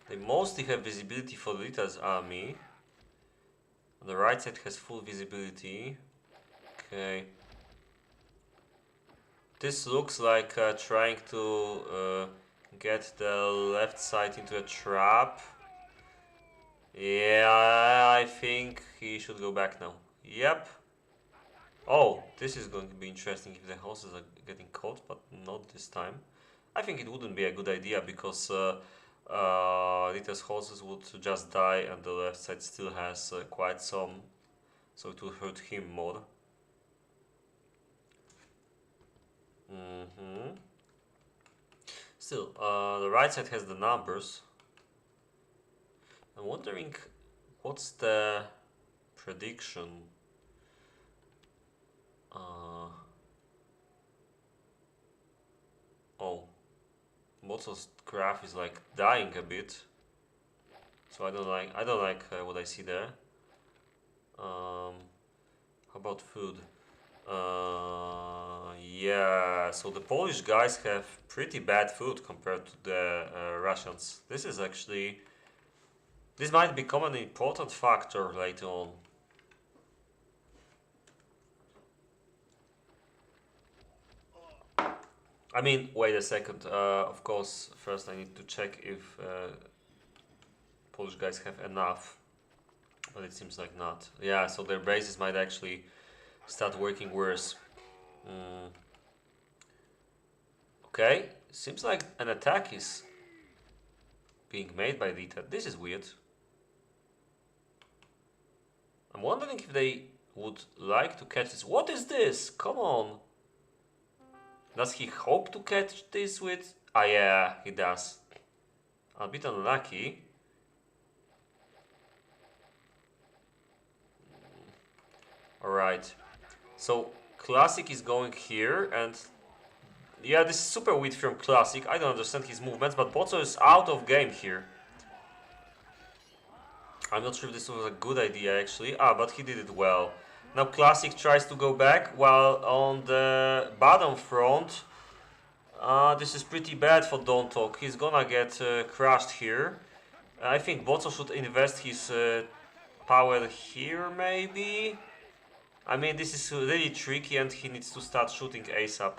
they mostly have visibility for Ritter's army. The right side has full visibility. Okay. This looks like trying to get the left side into a trap. Yeah, I think he should go back now. Yep. Oh, this is going to be interesting if the horses are getting caught, but not this time. I think it wouldn't be a good idea because Ritter's horses would just die and the left side still has quite some, so it will hurt him more. Still, the right side has the numbers. I'm wondering what's the prediction. Oh, Bozo's graph is like dying a bit, so I don't like what I see there. How about food? Yeah, so the Polish guys have pretty bad food compared to the Russians. This might become an important factor later on. I mean, wait a second. Of course, first I need to check if Polish guys have enough, but it seems like not. Yeah, so their bases might actually start working worse. Mm. Okay, seems like an attack is being made by Ritter. This is weird. I'm wondering if they would like to catch this. What is this? Come on. Does he hope to catch this with... Ah, yeah, he does. A bit unlucky. Alright. So, Classic is going here, and... Yeah, this is super weird from Classic. I don't understand his movements, but Bozo is out of game here. I'm not sure if this was a good idea, actually. Ah, but he did it well. Now Classic tries to go back, while on the bottom front... this is pretty bad for DontTalk. He's gonna get crushed here. I think Bozo should invest his power here, maybe? I mean, this is really tricky and he needs to start shooting ASAP.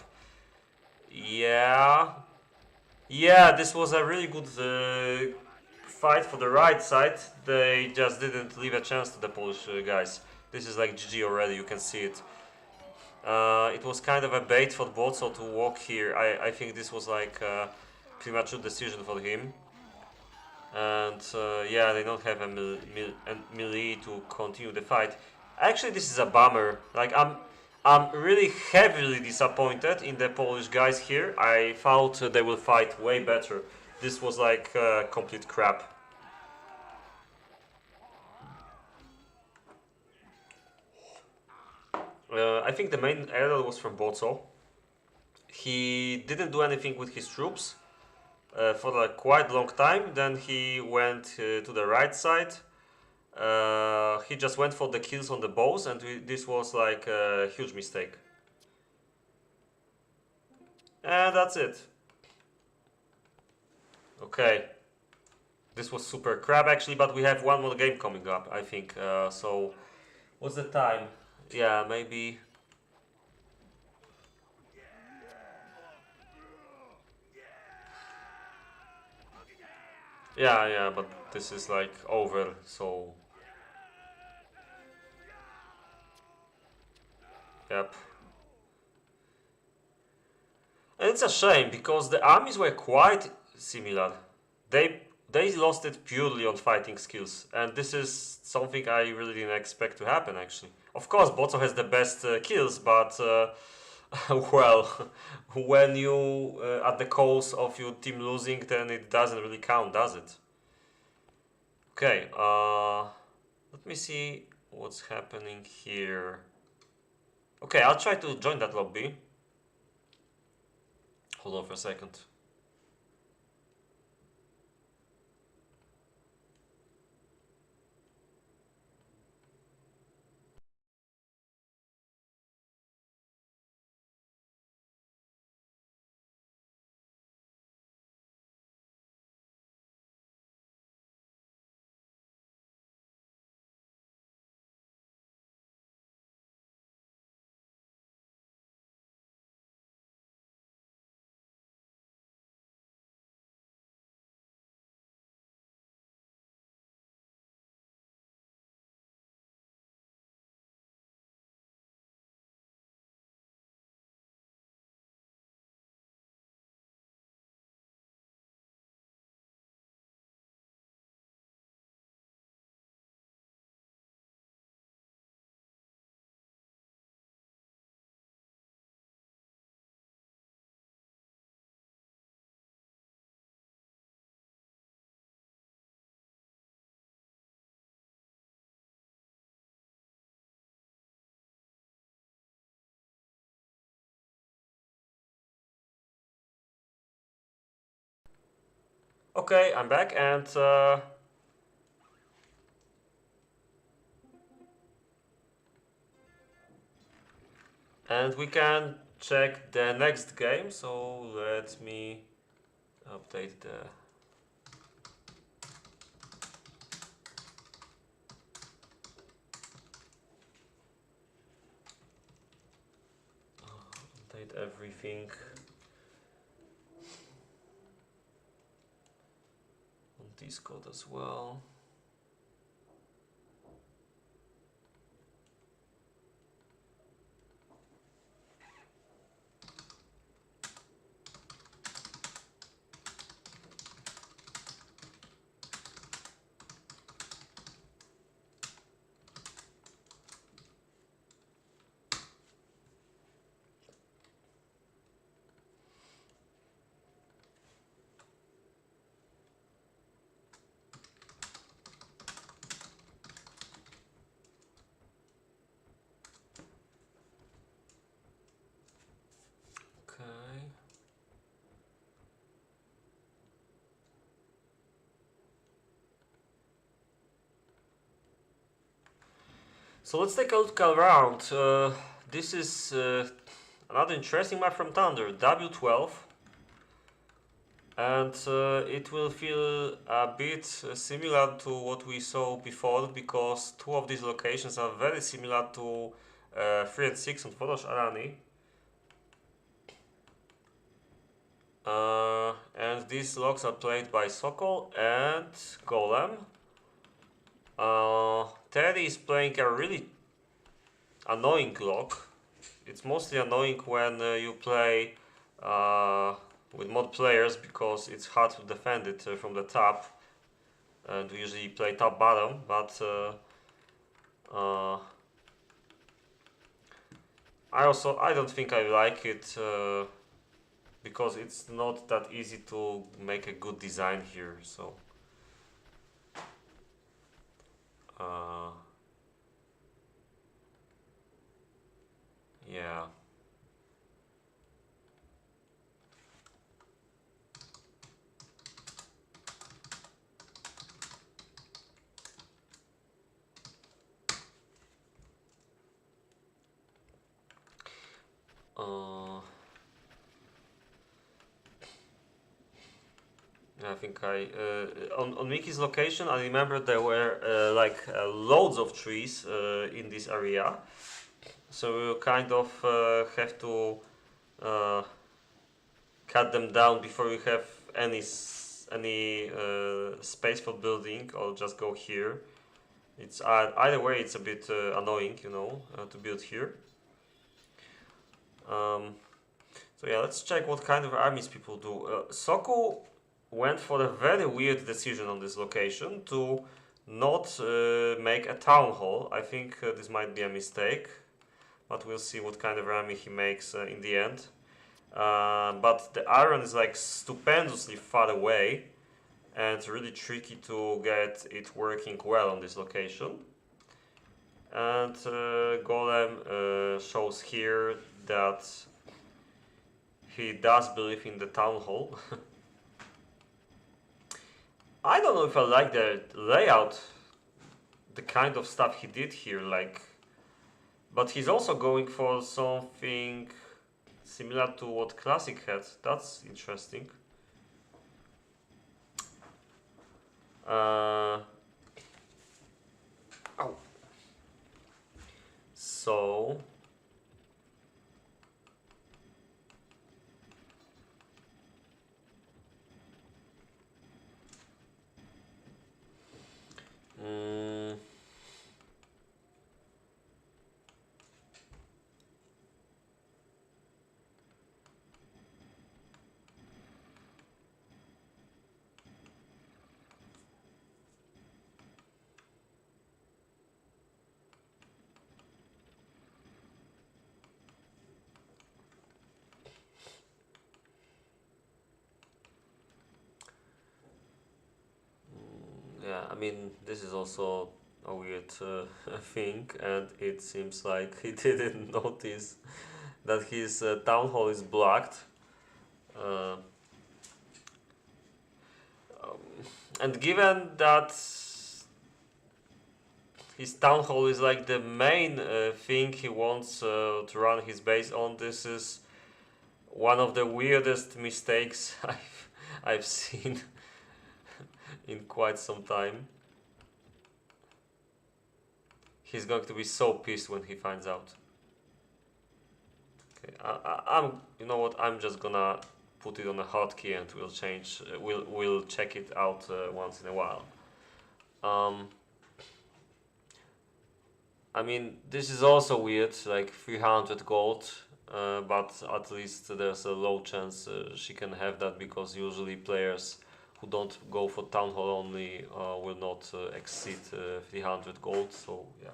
Yeah. Yeah, this was a really good fight for the right side. They just didn't leave a chance to the Polish guys. This is like GG already, you can see it. It was kind of a bait for Bozo to walk here. I think this was like a premature decision for him. And yeah, they don't have a melee to continue the fight. Actually, this is a bummer. Like, I'm really heavily disappointed in the Polish guys here. I thought they will fight way better. This was like complete crap. I think the main error was from Bozo. He didn't do anything with his troops for a quite long time. Then he went to the right side. He just went for the kills on the bows, and this was like a huge mistake. And that's it. Okay. This was super crap actually, but we have one more game coming up, I think. So, what's the time? Yeah, maybe... Yeah, but this is like over, so... Yep. And it's a shame, because the armies were quite similar. They lost it purely on fighting skills, and this is something I really didn't expect to happen, actually. Of course, Bozo has the best kills, but... well, when you at the cost of your team losing, then it doesn't really count, does it? Okay, let me see what's happening here. Okay, I'll try to join that lobby. Hold on for a second. Okay, I'm back, and we can check the next game. So let me update the... update everything. this code as well. Okay. So let's take a look around. This is another interesting map from Thunder, W12. And it will feel a bit similar to what we saw before, because two of these locations are very similar to 3 and 6 on Fotosh Arani. And these logs are played by Sokol and Golem. Teddy is playing a really annoying log. It's mostly annoying when you play with mod players, because it's hard to defend it from the top, and we usually play top bottom, but I don't think I like it, because it's not that easy to make a good design here. So yeah. I think on Mickey's location, I remember there were loads of trees in this area, so we kind of have to cut them down before we have any space for building, or just go here. It's either way, it's a bit annoying, you know, to build here. So yeah, let's check what kind of armies people do. Sokol went for a very weird decision on this location to not make a town hall. I think this might be a mistake, but we'll see what kind of army he makes in the end. But the iron is like stupendously far away, and it's really tricky to get it working well on this location. And Golem shows here that he does believe in the town hall. I don't know if I like the layout, the kind of stuff he did here, like, but he's also going for something similar to what Classic had. That's interesting. Oh. So yeah, I mean, this is also a weird thing, and it seems like he didn't notice that his town hall is blocked. And given that his town hall is like the main thing he wants to run his base on, this is one of the weirdest mistakes I've seen in quite some time. He's going to be so pissed when he finds out. Okay, I'm. You know what? I'm just gonna put it on a hotkey and we'll change. We'll check it out once in a while. I mean, this is also weird, like 300 gold, but at least there's a low chance she can have that, because usually players who don't go for Town Hall only will not exceed 300 gold, so yeah.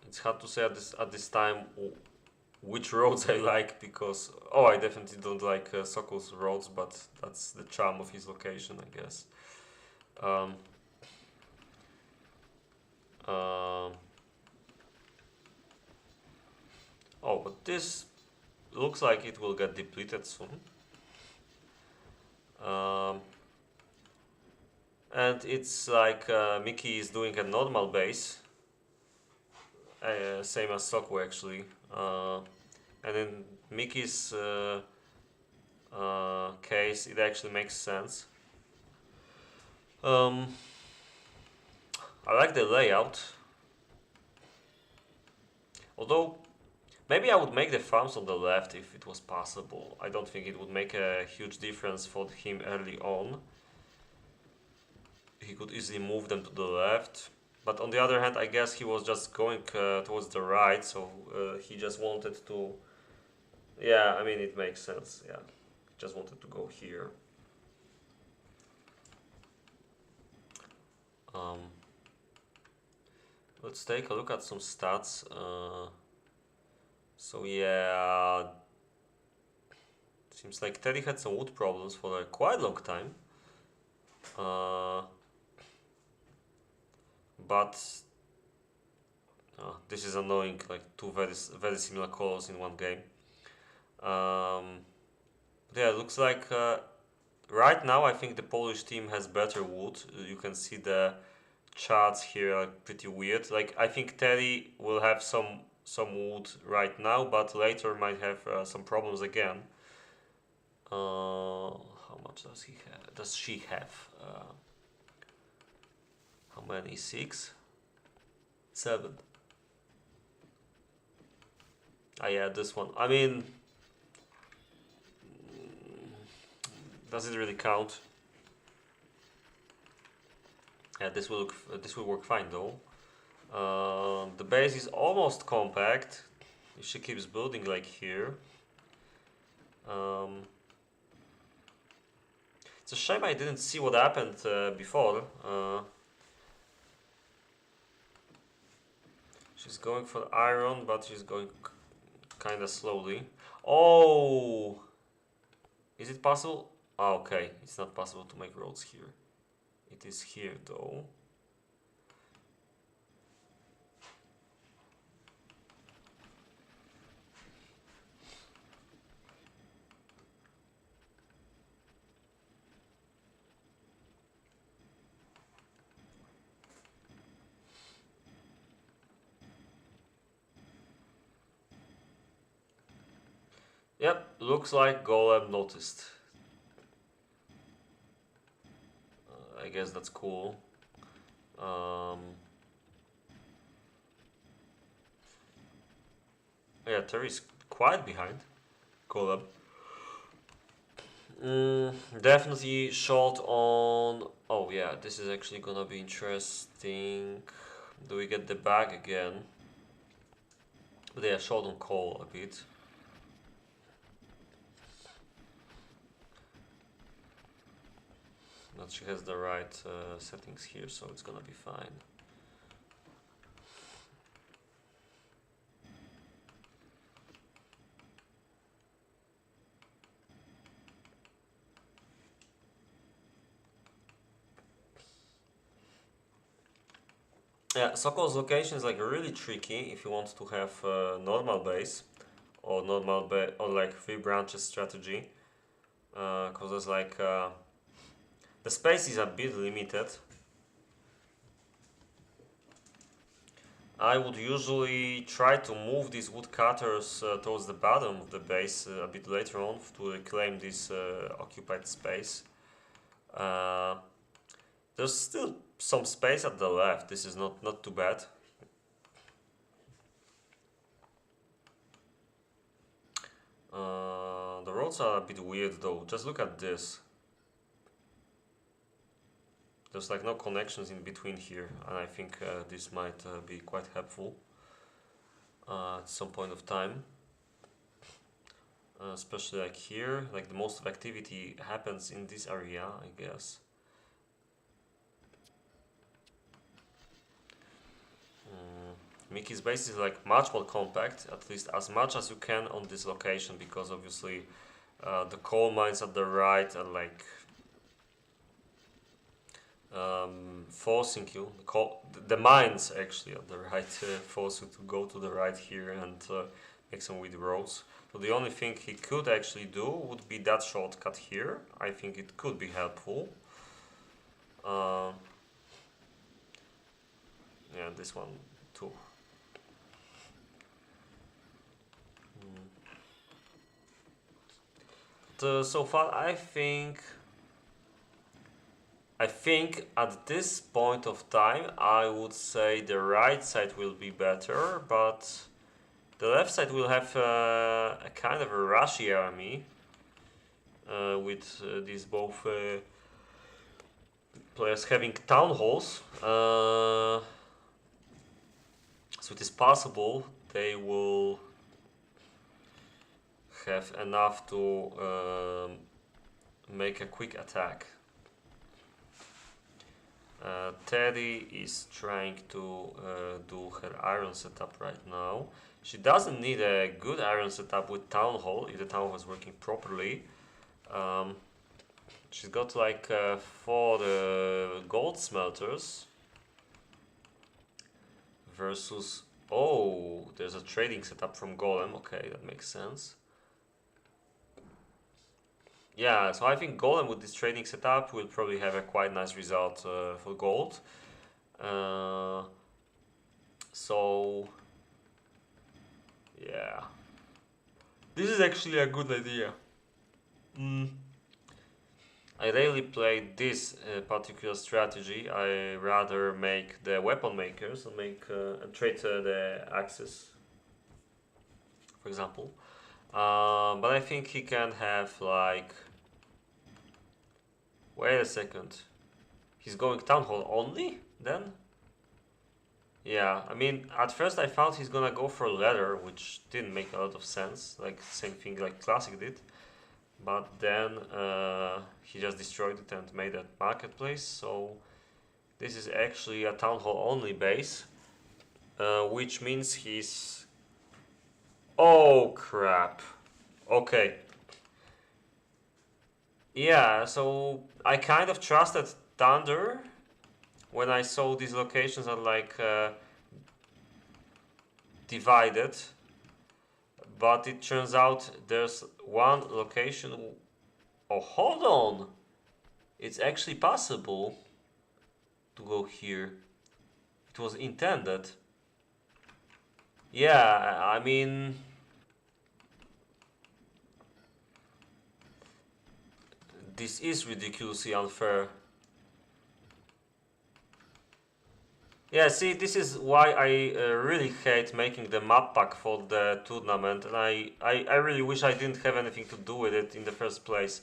It's hard to say at this time which roads I like, because I definitely don't like Sokol's roads, but that's the charm of his location, I guess. But this looks like it will get depleted soon. And it's like Mickey is doing a normal base, same as Sokol actually. And in Mickey's case, it actually makes sense. I like the layout. Although, maybe I would make the farms on the left if it was possible. I don't think it would make a huge difference for him early on. He could easily move them to the left. But on the other hand, I guess he was just going towards the right, so he just wanted to... Yeah, I mean, it makes sense, yeah. Just wanted to go here. Let's take a look at some stats. So yeah, seems like Teddy had some wood problems for a quite long time. But this is annoying, like two very similar colors in one game. Yeah, it looks like right now I think the Polish team has better wood. You can see the charts here are pretty weird. Like, I think Teddy will have some wood right now, but later might have some problems again. How much does he have? Does she have? How many? 6? 7. Yeah, this one. I mean, does it really count? Yeah, this will work fine though. The base is almost compact if she keeps building like here. It's a shame I didn't see what happened before. She's going for iron, but she's going kind of slowly. Oh! Is it possible? Oh, okay, it's not possible to make roads here. It is here though. Yep, looks like Golem noticed. I guess that's cool. Yeah, Terry's quite behind Golem. Definitely short on... Oh yeah, this is actually gonna be interesting. Do we get the bag again? But yeah, short on coal a bit. But she has the right settings here, so it's gonna be fine. Yeah, Sokol's location is like really tricky if you want to have a normal base or or like 3 branches strategy, because there's like the space is a bit limited. I would usually try to move these woodcutters towards the bottom of the base a bit later on to reclaim this occupied space. There's still some space at the left. This is not too bad. The roads are a bit weird though. Just look at this. There's like no connections in between here, and I think this might be quite helpful at some point of time. Especially like here, like the most of activity happens in this area, I guess. Mickey's base is like much more compact, at least as much as you can on this location, because obviously the coal mines at the right are like forcing you, the mines actually at the right force you to go to the right here and make some weird roads. So the only thing he could actually do would be that shortcut here. I think it could be helpful. Yeah, this one too. But, so far I think at this point of time I would say the right side will be better, but the left side will have a kind of a rushy army with these both players having town halls. So it is possible they will have enough to make a quick attack. Teddy is trying to do her iron setup right now. She doesn't need a good iron setup with town hall if the town hall is working properly. She's got like 4 gold smelters versus, oh, there's a trading setup from Golem. Okay, that makes sense. Yeah, so I think Golem with this trading setup will probably have a quite nice result for gold. So yeah, this is actually a good idea. I rarely play this particular strategy. I rather make the weapon makers and make and trade the axes, for example. But I think he can have like. Wait a second. He's going town hall only then? Yeah, I mean, at first I thought he's gonna go for leather, which didn't make a lot of sense. Like same thing like Classic did. But then he just destroyed it and made a marketplace. So this is actually a town hall only base, which means he's. Oh crap. Okay. Yeah, so I kind of trusted Thunder when I saw these locations are like divided, but it turns out there's one location. Oh, hold on! It's actually possible to go here. It was intended. Yeah, I mean. This is ridiculously unfair. Yeah, see, this is why I really hate making the map pack for the tournament, and I really wish I didn't have anything to do with it in the first place.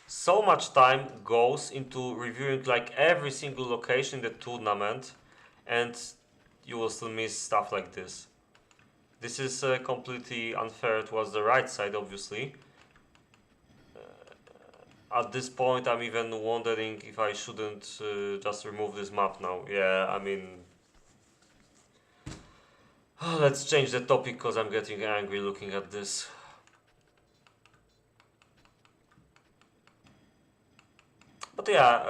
So much time goes into reviewing like every single location in the tournament, and you will still miss stuff like this. This is completely unfair towards the right side, obviously. At this point, I'm even wondering if I shouldn't just remove this map now. Yeah, I mean. Let's change the topic because I'm getting angry looking at this. But yeah,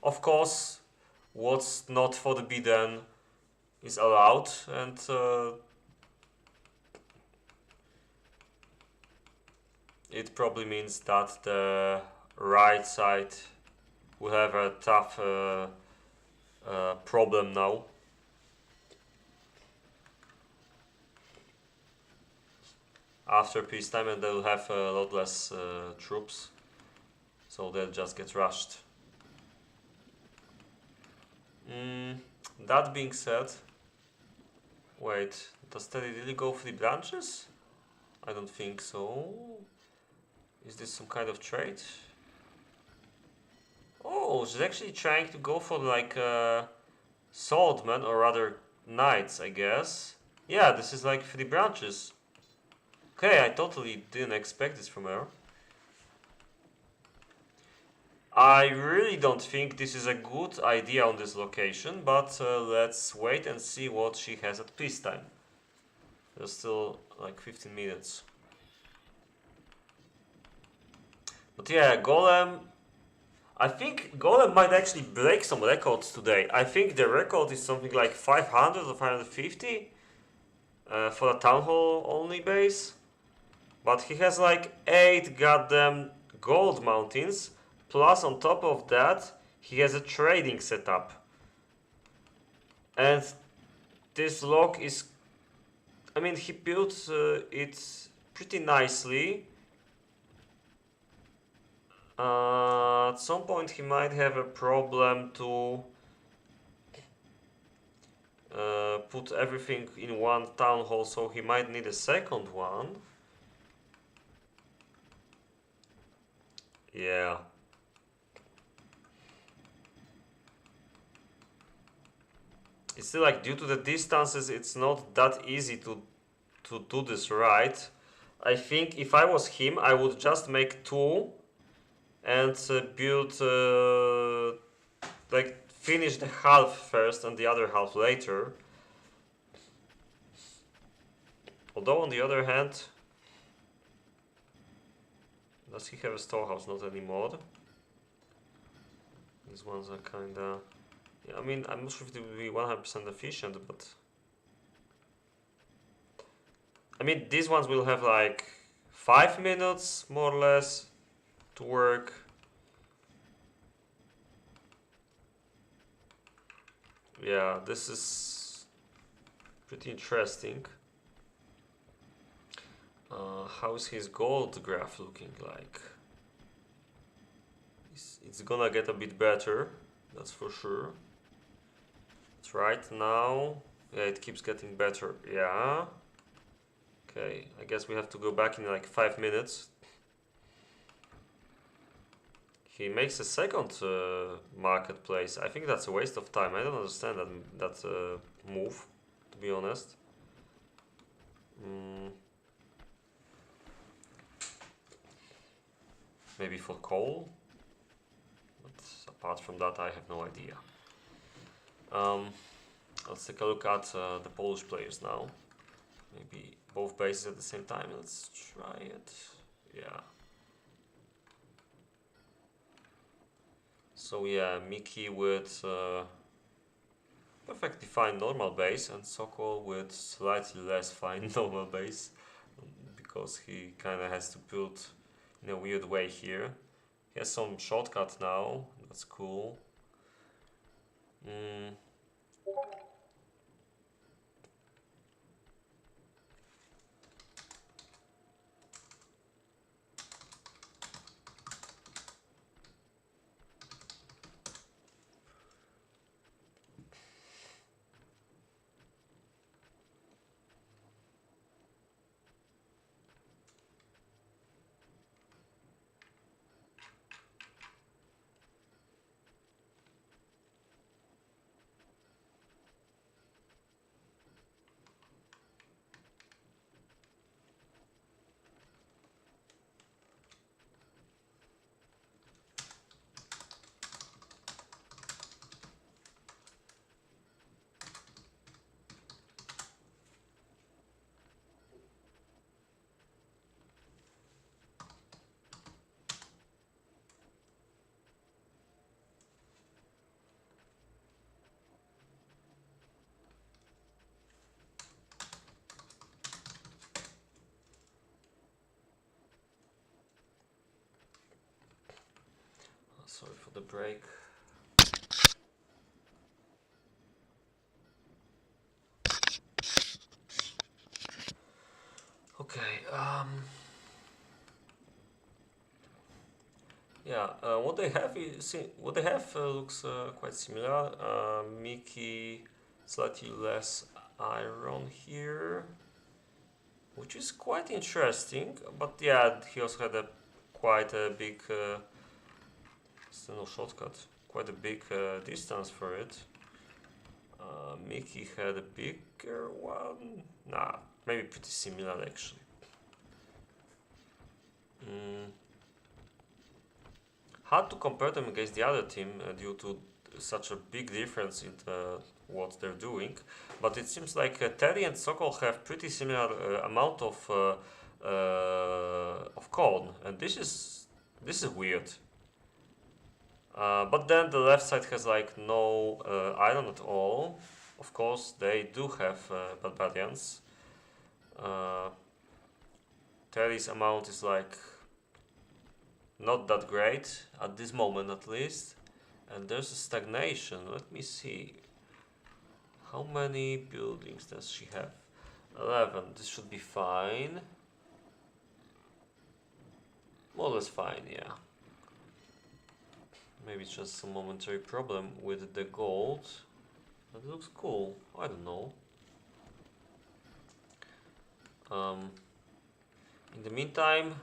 of course, what's not for the bidden is allowed, and it probably means that the right side will have a tough problem now. After peacetime, and they'll have a lot less troops, so they'll just get rushed. Mm, that being said, wait, does Teddy really go 3 branches? I don't think so. Is this some kind of trade? Oh, she's actually trying to go for like swordmen, or rather knights, I guess. Yeah, this is like 3 branches. Okay, I totally didn't expect this from her. I really don't think this is a good idea on this location, but let's wait and see what she has at peacetime. There's still like 15 minutes. But yeah, Golem. I think Golem might actually break some records today. I think the record is something like 500 or 550 for a Town Hall only base. But he has like 8 goddamn gold mountains. Plus on top of that, he has a trading setup. And this log is... I mean, he built it pretty nicely. At some point he might have a problem to put everything in one town hall, so he might need a second one. Yeah. It's still like, due to the distances, it's not that easy to do this right. I think if I was him, I would just make 2 and build like finish the half first and the other half later. Although on the other hand, does he have a storehouse? Not anymore. These ones are kinda... Yeah, I mean, I'm not sure if they will be 100% efficient, but... I mean, these ones will have like 5 minutes, more or less, to work. Yeah, this is pretty interesting. How is his gold graph looking like? It's gonna get a bit better, that's for sure. It's right now. Yeah, it keeps getting better. Yeah. Okay, I guess we have to go back in like 5 minutes. He makes a second marketplace. I think that's a waste of time. I don't understand that move, to be honest. Maybe for coal, but apart from that, I have no idea. Let's take a look at the Polish players now. Maybe both bases at the same time. Let's try it. Yeah. So yeah, Miki with perfectly fine normal base, and Sokol with slightly less fine normal base, because he kind of has to build in a weird way here. He has some shortcut now, that's cool. Sorry for the break. Okay, Yeah, what they have looks quite similar. Mickey slightly less iron here, which is quite interesting. But yeah, he also had a quite a big, still no shortcut, quite a big distance for it. Mickey had a bigger one. Nah, maybe pretty similar actually. Mm. Hard to compare them against the other team due to such a big difference in what they're doing, but it seems like Terry and Sokol have pretty similar amount of corn, and this is weird. But then the left side has like no iron at all. Of course, they do have barbarians. Uh, Terry's amount is like not that great at this moment, at least. And there's a stagnation. Let me see. How many buildings does she have? 11. This should be fine. More or less fine, yeah. Maybe it's just some momentary problem with the gold. That looks cool. I don't know. In the meantime,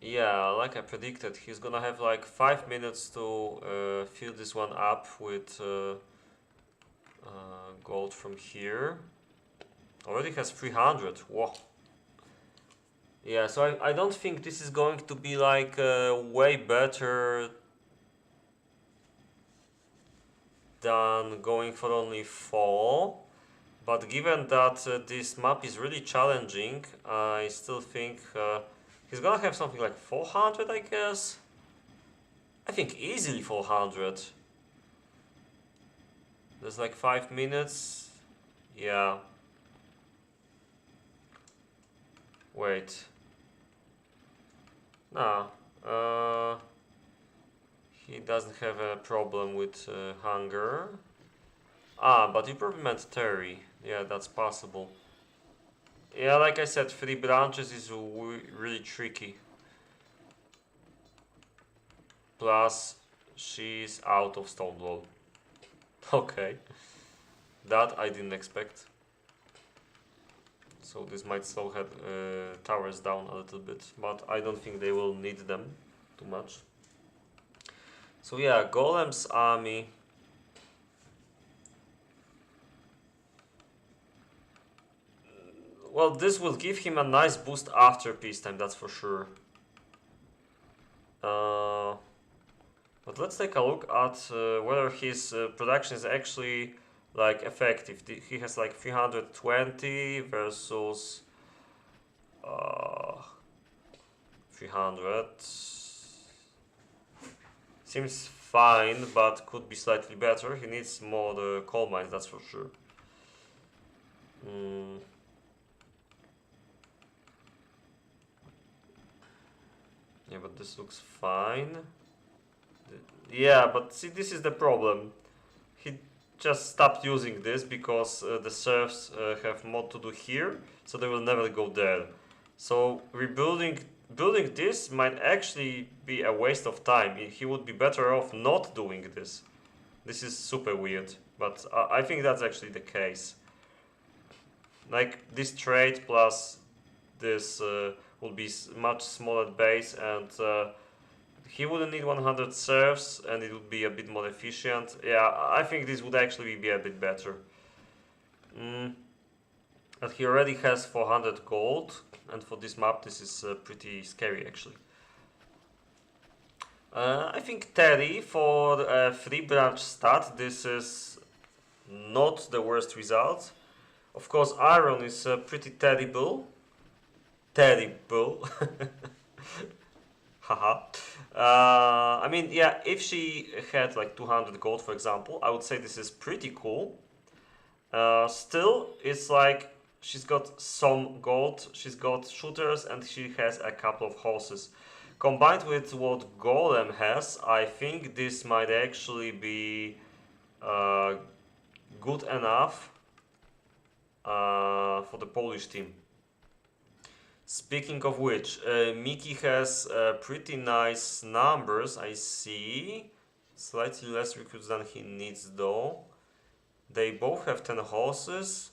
yeah, like I predicted, he's gonna have like 5 minutes to fill this one up with gold from here. Already has 300. Whoa. Yeah, so I don't think this is going to be like way better than going for only 4. But given that this map is really challenging, I still think he's gonna have something like 400, I guess. I think easily 400. There's like 5 minutes. Yeah. Wait. Nah. He doesn't have a problem with hunger. Ah, but you probably meant Terry. Yeah, that's possible. Yeah, like I said, 3 branches is really tricky. Plus, she's out of stone wall. Okay. That I didn't expect. So this might slow head towers down a little bit, but I don't think they will need them too much. So yeah, Golem's army. Well, this will give him a nice boost after peacetime, that's for sure. But let's take a look at whether his production is actually like effective. He has like 320 versus 300. Seems fine, but could be slightly better. He needs more the coal mines, that's for sure. Yeah, but this looks fine. Yeah, but see, this is the problem. He just stopped using this because the serfs have more to do here, so they will never go there. So building this might actually be a waste of time. He would be better off not doing this. This is super weird, but I think that's actually the case. Like this trade plus this will be much smaller base, and he wouldn't need 100 serfs, and it would be a bit more efficient. Yeah, I think this would actually be a bit better. And he already has 400 gold, and for this map this is pretty scary actually. I think Terry for a 3 branch stat, this is not the worst result. Of course, iron is pretty terrible. Terrible. Haha. I mean, yeah, if she had like 200 gold, for example, I would say this is pretty cool. Still, it's like she's got some gold, she's got shooters, and she has a couple of horses. Combined with what Golem has, I think this might actually be good enough for the Polish team. Speaking of which, Miki has pretty nice numbers, I see. Slightly less recruits than he needs though. They both have 10 horses.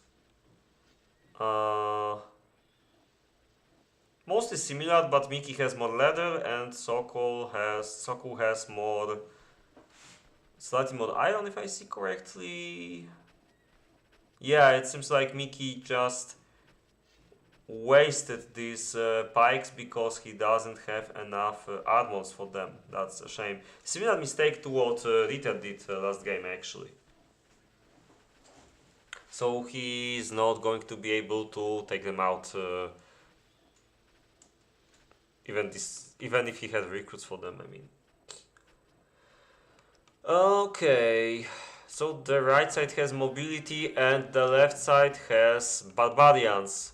Mostly similar, but Miki has more leather and Sokol has more, slightly more iron if I see correctly. Yeah, it seems like Miki just wasted these pikes because he doesn't have enough armors for them. That's a shame. Similar mistake to what Ritter did last game actually. So he's not going to be able to take them out even if he had recruits for them, I mean. Okay, so the right side has mobility and the left side has barbarians.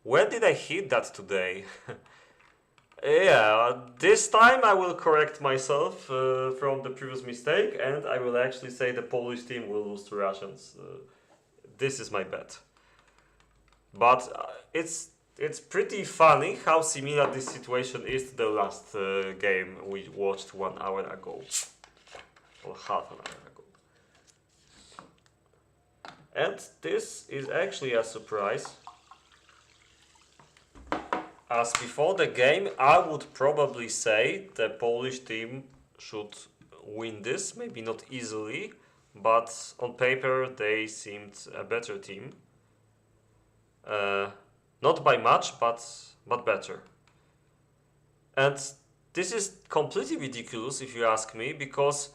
When did I hit that today? Yeah, this time I will correct myself from the previous mistake and I will actually say the Polish team will lose to Russians. This is my bet. But it's pretty funny how similar this situation is to the last game we watched 1 hour ago. Or half an hour ago. And this is actually a surprise. As before the game, I would probably say the Polish team should win this. Maybe not easily, but on paper they seemed a better team. Not by much, but better. And this is completely ridiculous if you ask me, because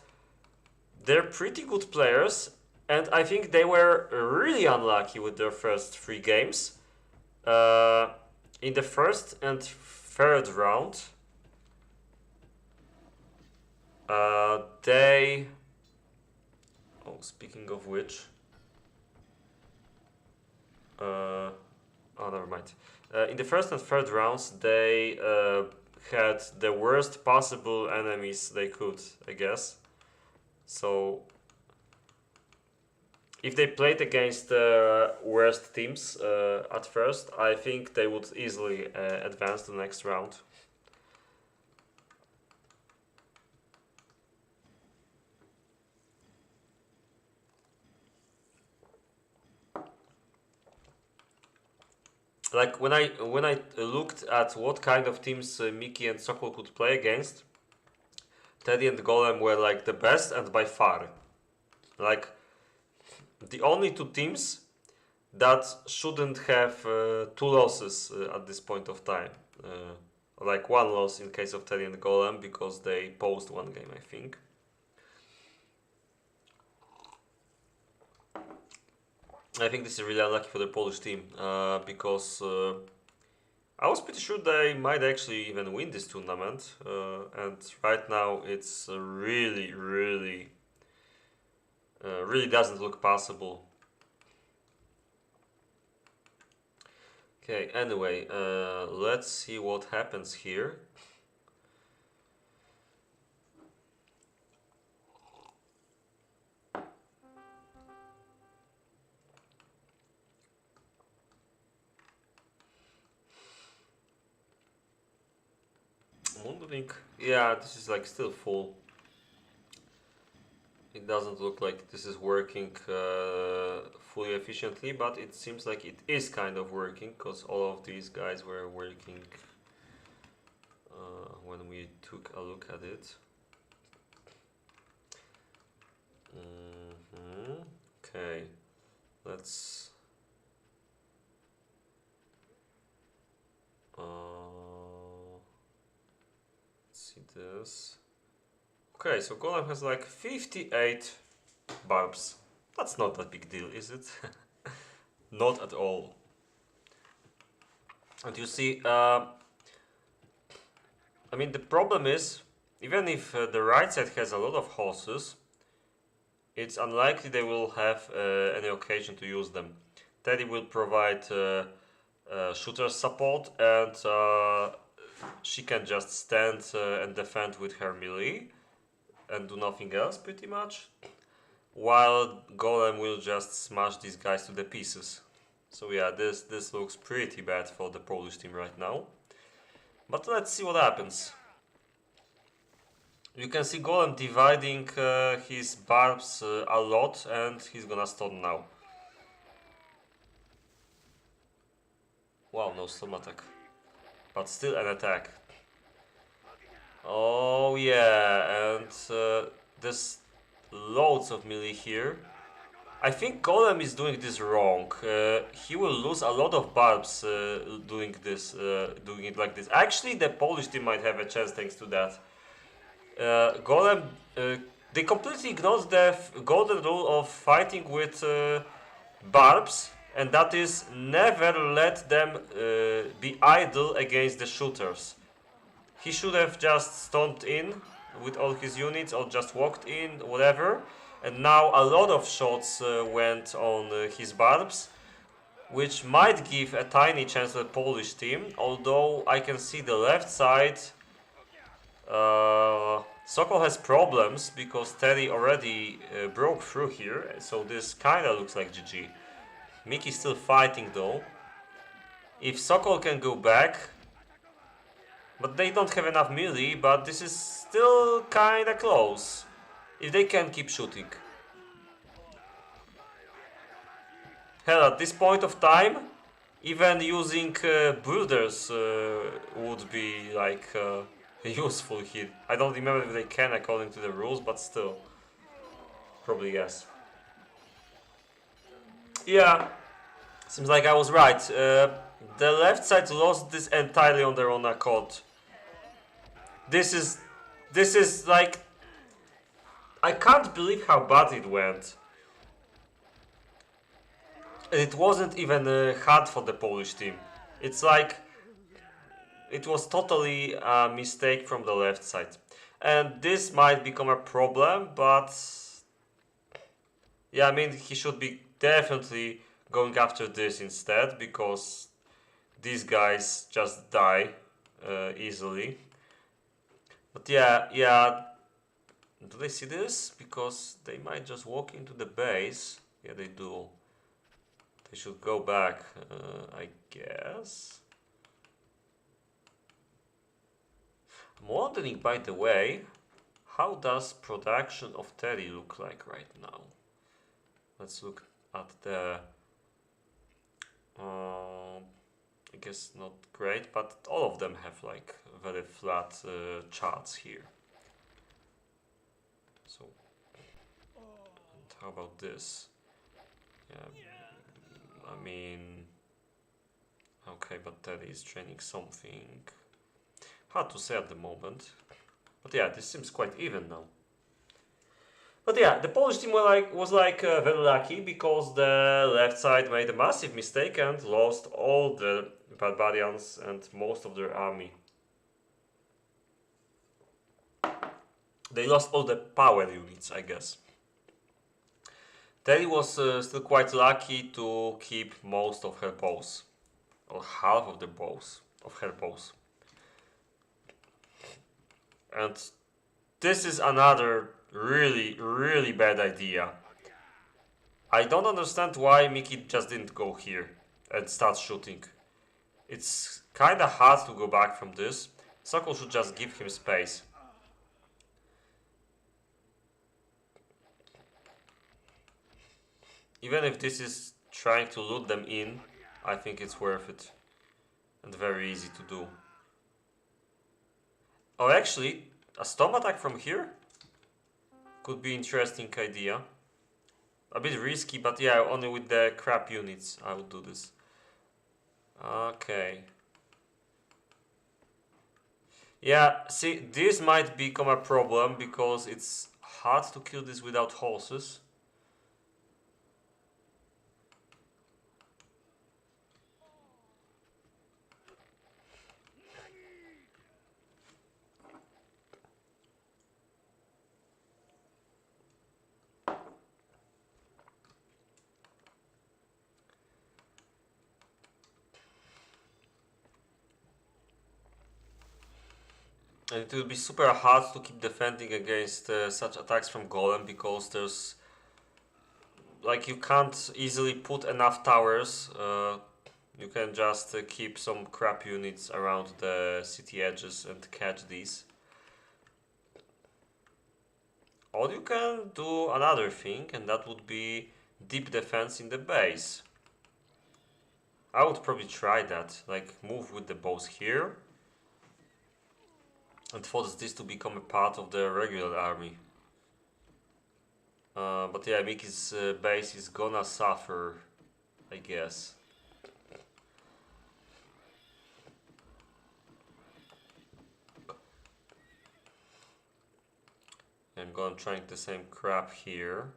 they're pretty good players, and I think they were really unlucky with their first 3 games. In the first and third round, they... Oh, speaking of which... oh, never mind. In the first and third rounds, they had the worst possible enemies they could, I guess. So, if they played against the worst teams at first, I think they would easily advance to the next round. Like when I looked at what kind of teams Miki and Sokol could play against, Teddy and Golem were like the best and by far. Like the only 2 teams that shouldn't have 2 losses at this point of time. Like 1 loss in case of Teddy and Golem because they paused 1 game, I think. I think this is really unlucky for the Polish team because I was pretty sure they might actually even win this tournament, and right now it's really doesn't look possible. Okay, anyway, let's see what happens here. Wondering, yeah, this is like still full. It doesn't look like this is working fully efficiently, but it seems like it is kind of working because all of these guys were working when we took a look at it. Okay, let's see this. Okay, so Golem has like 58 barbs. That's not that big deal, is it? Not at all. And you see, I mean, the problem is, even if the right side has a lot of horses, it's unlikely they will have any occasion to use them. Teddy will provide shooter support, and she can just stand and defend with her melee and do nothing else pretty much, while Golem will just smash these guys to the pieces. So yeah, this looks pretty bad for the Polish team right now. But let's see what happens. You can see Golem dividing his barbs a lot, and he's gonna stun now. Wow, no storm attack. But still an attack. Oh yeah, and there's loads of melee here. I think Golem is doing this wrong. He will lose a lot of barbs doing this, doing it like this. Actually, the Polish team might have a chance thanks to that. Golem, they completely ignored the golden rule of fighting with barbs, and that is never let them be idle against the shooters. He should have just stomped in with all his units or just walked in, whatever. And now a lot of shots went on his barbs, which might give a tiny chance to the Polish team, although I can see the left side. Sokol has problems because Terry already broke through here, so this kinda looks like GG. Mickey's still fighting though. If Sokol can go back, but they don't have enough melee, but this is still kinda close. If they can keep shooting. Hell, at this point of time, even using builders would be like useful here. I don't remember if they can according to the rules, but still. Probably yes. Yeah, seems like I was right. The left side lost this entirely on their own accord. This is like, I can't believe how bad it went. And it wasn't even hard for the Polish team. It's like it was totally a mistake from the left side. And this might become a problem, but yeah, I mean, he should be definitely going after this instead, because these guys just die easily. But yeah, do they see this? Because they might just walk into the base. Yeah, they do. They should go back, I guess. I'm wondering, by the way, how does production of Terry look like right now? Let's look at the... I guess not great, but all of them have like very flat charts here. So, and how about this? Yeah, I mean, okay, but Teddy is training something. Hard to say at the moment. But yeah, this seems quite even now. But yeah, the Polish team was very lucky, because the left side made a massive mistake and lost all the barbarians and most of their army. They lost all the power units, I guess. Terry was still quite lucky to keep most of her bows, or half of the bows of her bows. And this is another really bad idea. I don't understand why Mickey just didn't go here and start shooting. It's kinda hard to go back from this. Sokol should just give him space. Even if this is trying to loot them in, I think it's worth it. And very easy to do. Oh, actually, a storm attack from here could be interesting idea. A bit risky, but yeah, only with the crap units I would do this. Okay. Yeah, see, this might become a problem, because it's hard to kill this without horses. And it will be super hard to keep defending against such attacks from Golem, because there's like you can't easily put enough towers. You can just keep some crap units around the city edges and catch these. Or you can do another thing, and that would be deep defense in the base. I would probably try that, like move with the bows here and force this to become a part of the regular army. But yeah, Mickey's base is gonna suffer, I guess. I'm gonna try the same crap here.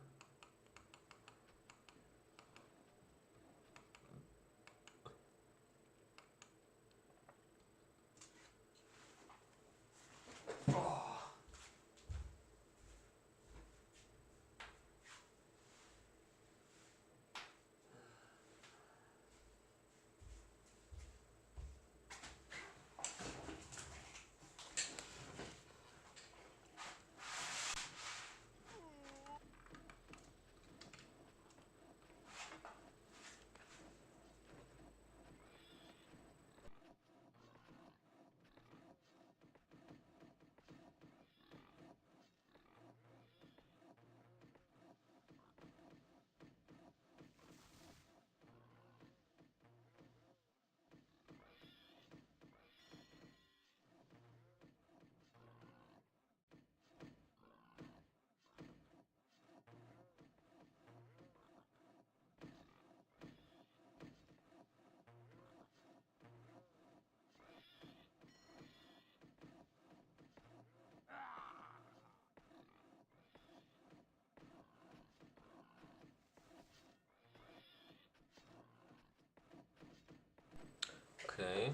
Okay.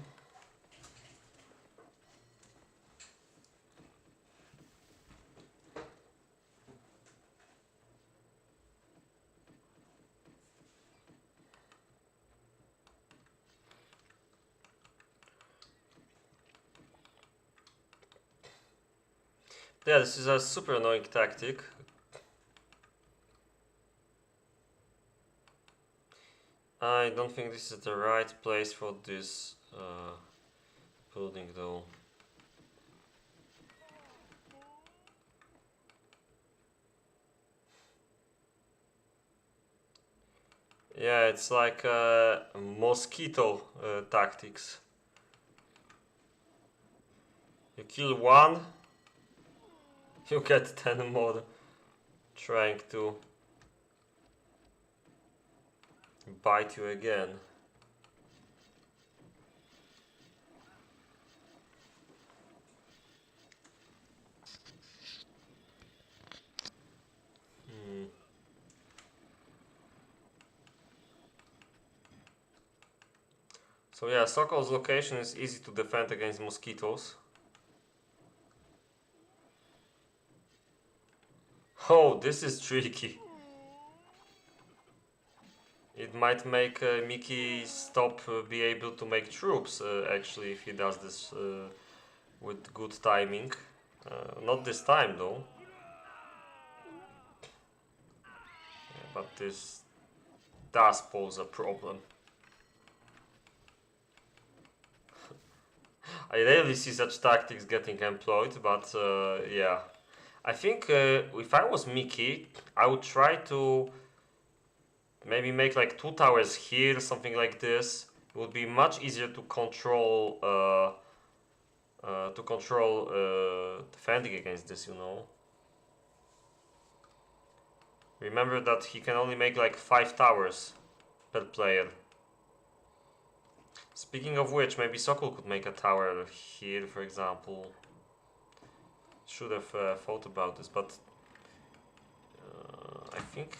Yeah, this is a super annoying tactic. I don't think this is the right place for this building though. Yeah, it's like mosquito tactics. You kill one, you get 10 more trying to bite you again. So yeah, Sokol's location is easy to defend against mosquitoes. Oh, this is tricky. It might make Mickey stop be able to make troops actually if he does this with good timing. Not this time though. Yeah, but this does pose a problem. I rarely see such tactics getting employed, but yeah. I think if I was Mickey, I would try to maybe make like 2 towers here, something like this. It would be much easier to control defending against this, you know. Remember that he can only make like 5 towers per player. Speaking of which, maybe Sokol could make a tower here, for example. Should have thought about this, but I think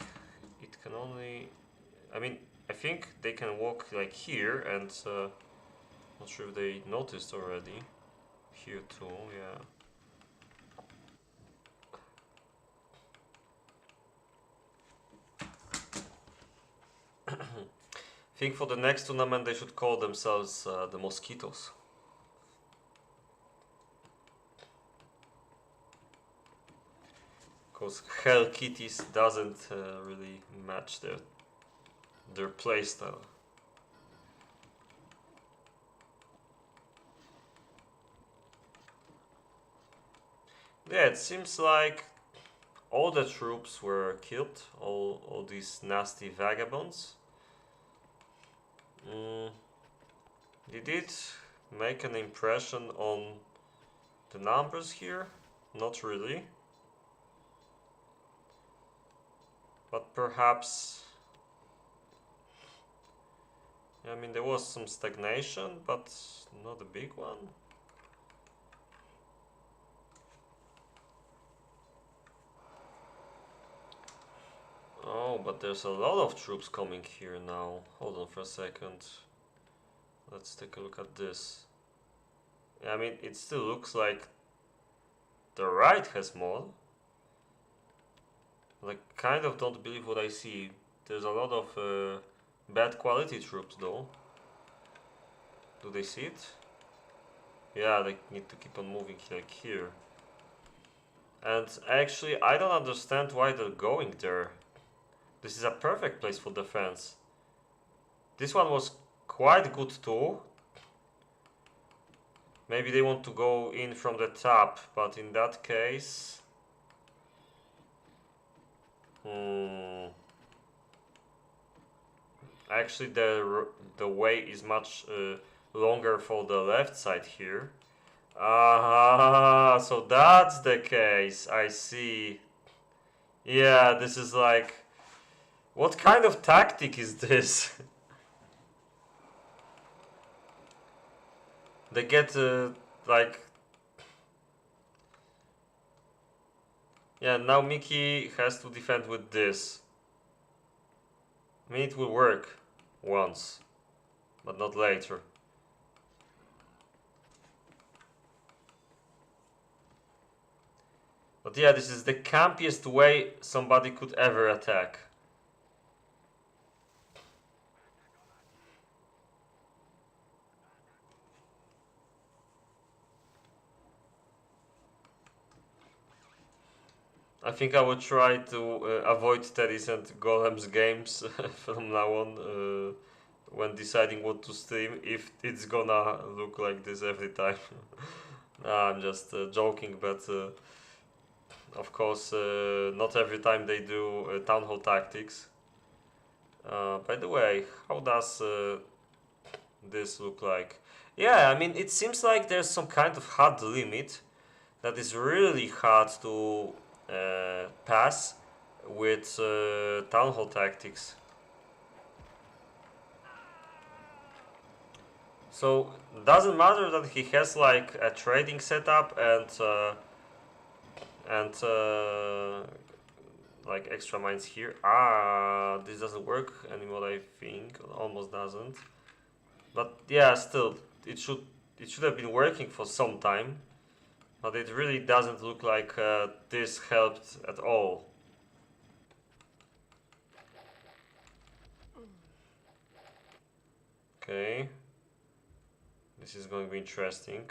it can only... I mean, I think they can walk like here, and not sure if they noticed already. Here too, yeah. I think for the next tournament they should call themselves the Mosquitoes. those Hell Kitties doesn't really match their playstyle. Yeah, it seems like all the troops were killed, all these nasty vagabonds. Did it make an impression on the numbers here? Not really. But perhaps... I mean, there was some stagnation, but not a big one. Oh, but there's a lot of troops coming here now. Hold on for a second. Let's take a look at this. I mean, it still looks like the right has more. Like, kind of don't believe what I see. There's a lot of bad quality troops though. Do they see it? Yeah, they need to keep on moving like here. And actually, I don't understand why they're going there. This is a perfect place for defense. This one was quite good too. Maybe they want to go in from the top, but in that case... Actually, the way is much longer for the left side here. So that's the case. I see. Yeah, this is like... What kind of tactic is this? They get like... Yeah, now Mickey has to defend with this. I mean, it will work once, but not later. But yeah, this is the campiest way somebody could ever attack. I think I will try to avoid Teddy's and Golem's games from now on when deciding what to stream, if it's gonna look like this every time. I'm just joking, but of course not every time they do Town Hall Tactics. By the way, how does this look like? Yeah, I mean, it seems like there's some kind of hard limit that is really hard to pass with Town Hall Tactics. So doesn't matter that he has like a trading setup and like extra mines here. This doesn't work anymore. I think almost doesn't. But yeah, still, it should have been working for some time. But it really doesn't look like this helped at all. Okay. This is going to be interesting.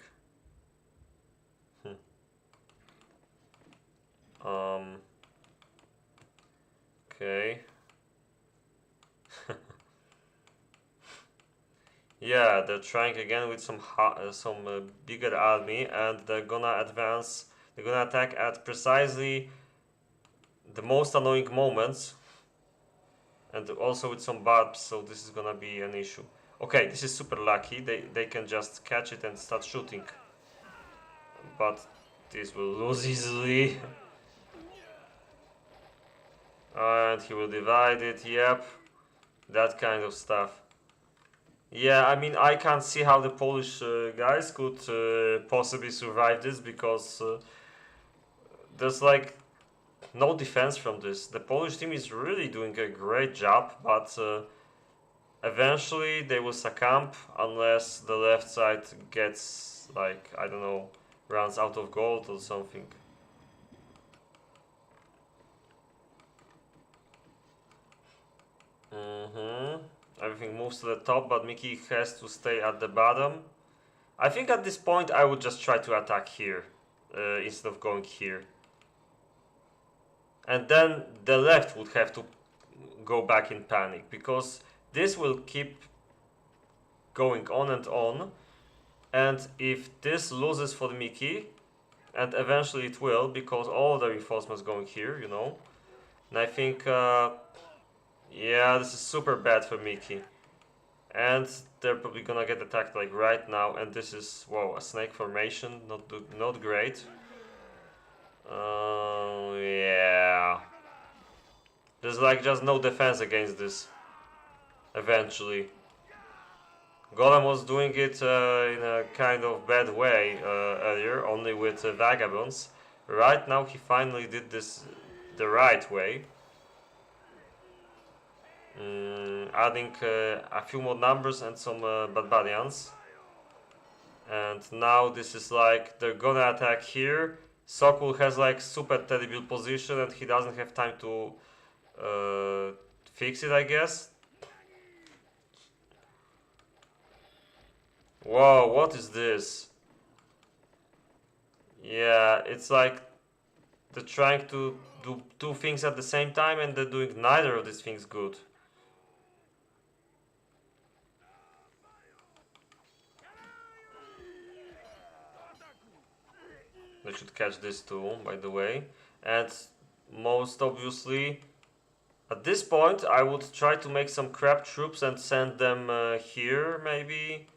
Okay. Yeah, they're trying again with some bigger army, and they're gonna advance. They're gonna attack at precisely the most annoying moments, and also with some barbs. So this is gonna be an issue. Okay, this is super lucky. They can just catch it and start shooting, but this will lose easily. And he will divide it. Yep, that kind of stuff. Yeah, I mean, I can't see how the Polish guys could possibly survive this, because there's like no defense from this. The Polish team is really doing a great job, but eventually they will succumb unless the left side gets, like, I don't know, runs out of gold or something. Everything moves to the top, but Mickey has to stay at the bottom. I think at this point I would just try to attack here instead of going here. and then the left would have to go back in panic, because this will keep going on, and if this loses for the Mickey, and eventually it will, because all the reinforcements going here, you know, and I think, yeah, this is super bad for Mickey, and they're probably gonna get attacked like right now, and this is, wow, a snake formation, not great. Yeah. There's like just no defense against this. Eventually. Golem was doing it in a kind of bad way earlier, only with vagabonds. Right now he finally did this the right way. Adding a few more numbers and some barbarians. And now this is like, they're gonna attack here. Sokol has like super terrible position and he doesn't have time to fix it, I guess. Whoa, what is this? Yeah, it's like they're trying to do two things at the same time and they're doing neither of these things good. They should catch this too, by the way. And most obviously, at this point, I would try to make some crab troops and send them here, maybe.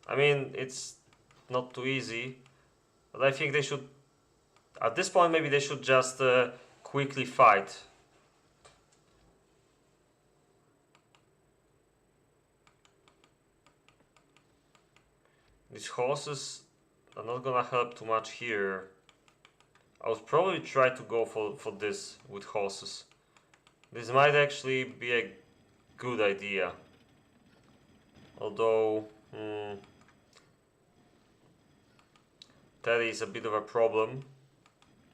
I mean, it's not too easy, but I think they should, at this point, maybe they should just quickly fight. These horses are not gonna help too much here. I would probably try to go for this with horses. This might actually be a good idea. Although, Teddy is a bit of a problem.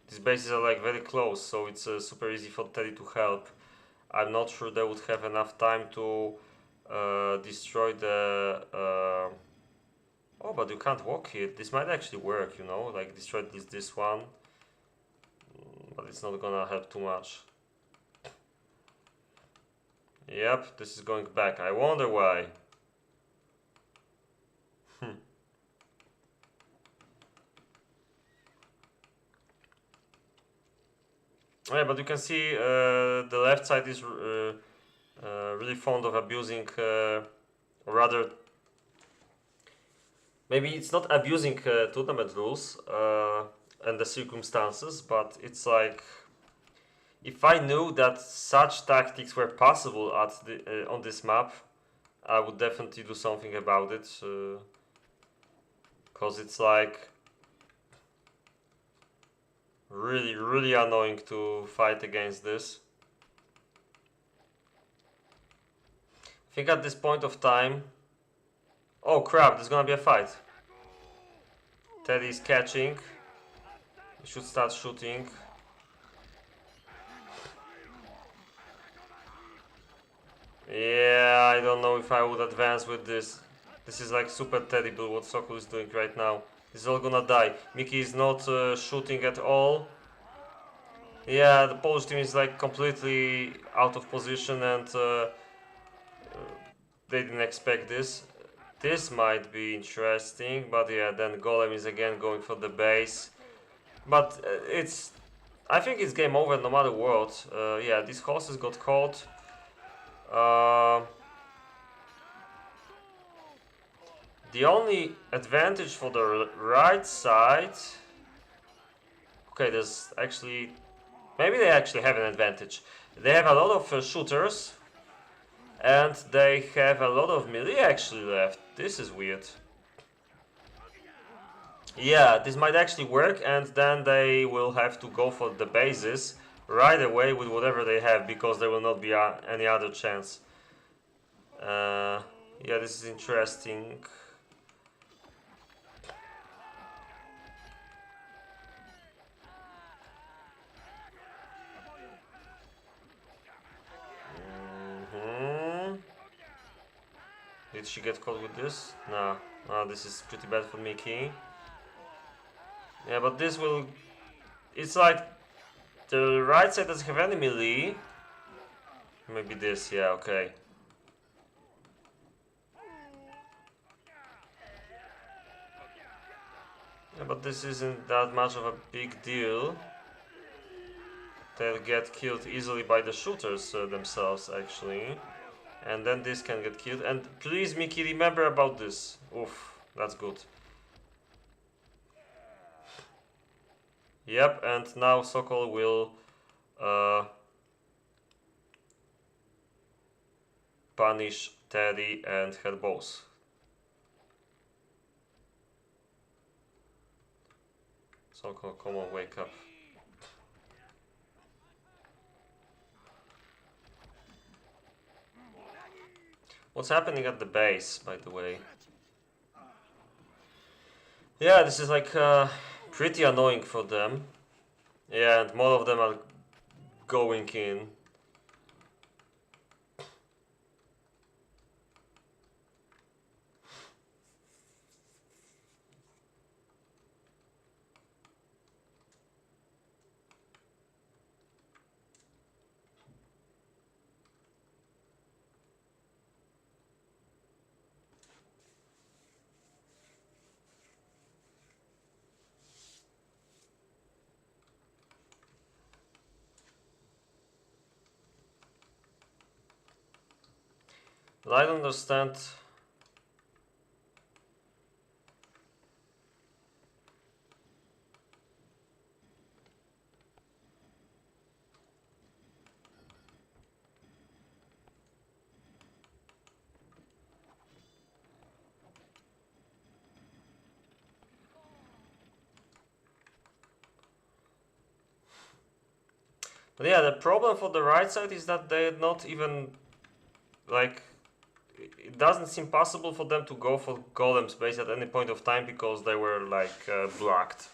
These bases are like very close, so it's super easy for Teddy to help. I'm not sure they would have enough time to destroy the... Oh, but you can't walk here. This might actually work, you know, like destroy this one. But it's not gonna help too much. Yep, this is going back. I wonder why. Yeah, but you can see the left side is really fond of abusing, or rather, maybe it's not abusing tournament rules and the circumstances, but it's like, if I knew that such tactics were possible at the on this map, I would definitely do something about it, because it's like really annoying to fight against this. I think at this point of time... Oh crap, there's gonna be a fight. Teddy's catching. He should start shooting. Yeah, I don't know if I would advance with this. This is like super terrible what Sokol is doing right now. He's all gonna die. Mickey is not shooting at all. Yeah, the Polish team is like completely out of position and they didn't expect this. This might be interesting, but yeah, then Golem is again going for the base. But I think it's game over no matter what. Yeah, these horses got caught. The only advantage for the right side... Okay, there's actually... Maybe they actually have an advantage. They have a lot of shooters. And they have a lot of melee actually left. This is weird. Yeah, this might actually work, and then they will have to go for the bases right away with whatever they have, because there will not be any other chance. Yeah, this is interesting. Did she get caught with this? No. This is pretty bad for Mickey. Yeah, but this will... It's like... The right side doesn't have any melee. Maybe this, yeah, okay. Yeah, but this isn't that much of a big deal. They'll get killed easily by the shooters themselves, actually. And then this can get killed. And please, Mickey, remember about this. Oof, that's good. Yep, and now Sokol will punish Teddy and her boss. Sokol, come on, wake up. What's happening at the base, by the way? Yeah, this is like pretty annoying for them. Yeah, and more of them are going in. But I don't understand. But yeah, the problem for the right side is that they're not even like. It doesn't seem possible for them to go for Golem's base at any point of time because they were like blocked.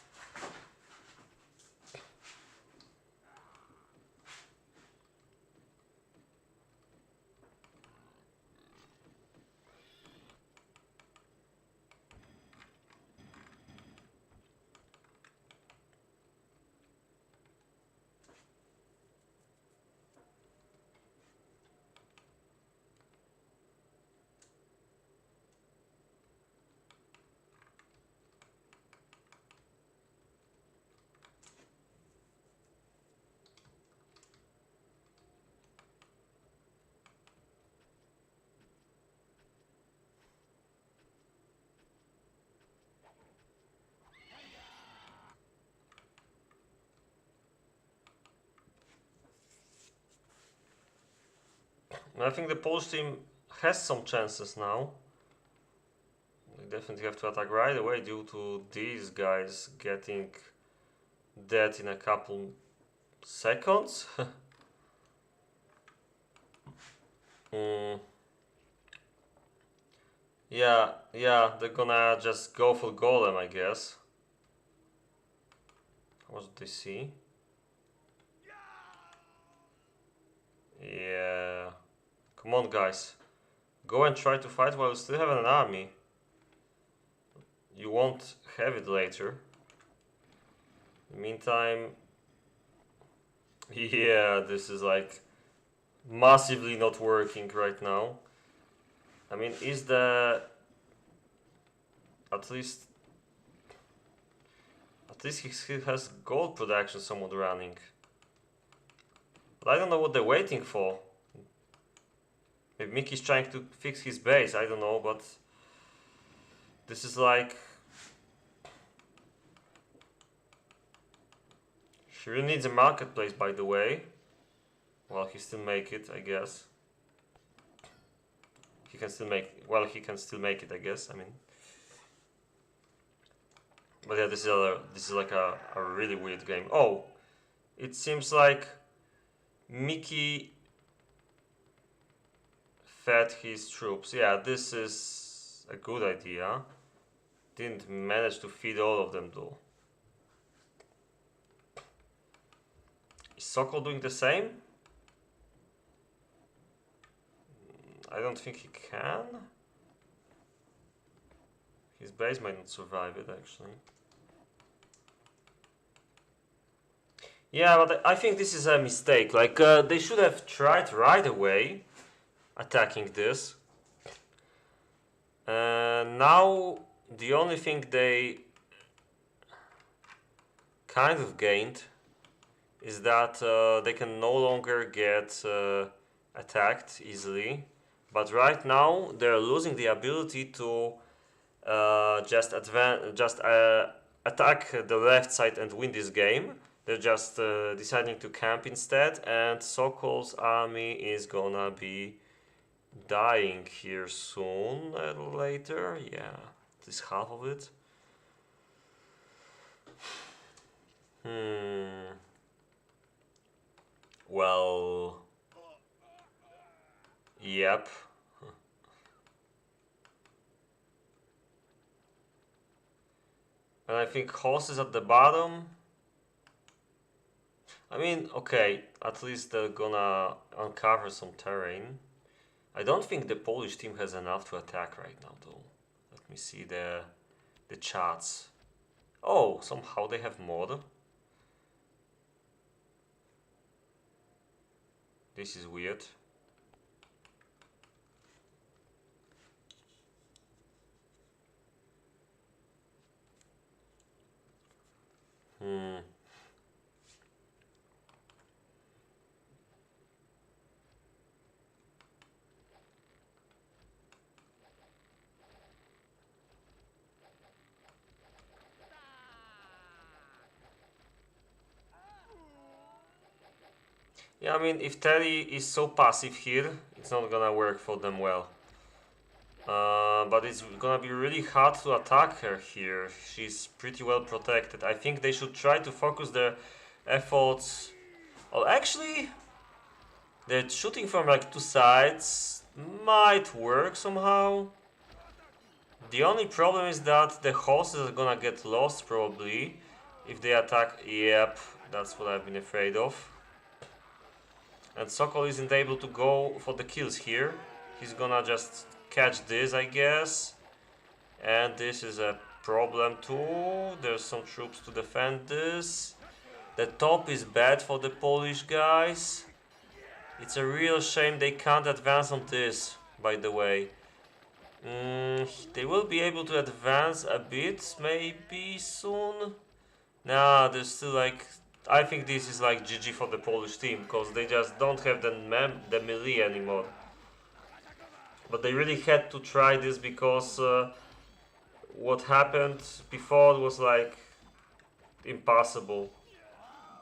I think the Polish team has some chances now. They definitely have to attack right away due to these guys getting dead in a couple seconds. Yeah, they're gonna just go for Golem, I guess. How much do they see? Yeah. Come on, guys. Go and try to fight while you still have an army. You won't have it later. In the meantime... Yeah, this is like... massively not working right now. I mean, is the... At least he has gold production somewhat running. But I don't know what they're waiting for. Maybe Mickey's trying to fix his base, I don't know, but... This is like... He really needs a marketplace, by the way. Well, he still make it, I guess. He can still make... Well, he can still make it, I guess, I mean... But yeah, this is like a really weird game. Oh! It seems like... Mickey... fed his troops. Yeah, this is a good idea. Didn't manage to feed all of them, though. Is Sokol doing the same? I don't think he can. His base might not survive it, actually. Yeah, but I think this is a mistake. Like, they should have tried right away attacking this. Now, the only thing they kind of gained is that they can no longer get attacked easily. But right now, they're losing the ability to just attack the left side and win this game. They're just deciding to camp instead, and Sokol's army is gonna be dying here soon, later. Yeah, at least half of it. Hmm. Well, yep. And I think horse is at the bottom. I mean, okay, at least they're gonna uncover some terrain. I don't think the Polish team has enough to attack right now, though. Let me see the chats. Oh, somehow they have more. This is weird. Hmm. Yeah, I mean, if Terry is so passive here, it's not gonna work for them well. But it's gonna be really hard to attack her here. She's pretty well protected. I think they should try to focus their efforts. Oh, actually, they're shooting from like two sides. Might work somehow. The only problem is that the horses are gonna get lost probably if they attack. Yep, that's what I've been afraid of. And Sokol isn't able to go for the kills here. He's gonna just catch this, I guess. And this is a problem too. There's some troops to defend this. The top is bad for the Polish guys. It's a real shame they can't advance on this, by the way. They will be able to advance a bit, maybe soon. Nah, there's still like... I think this is like GG for the Polish team, because they just don't have the melee anymore. But they really had to try this because what happened before was like impossible.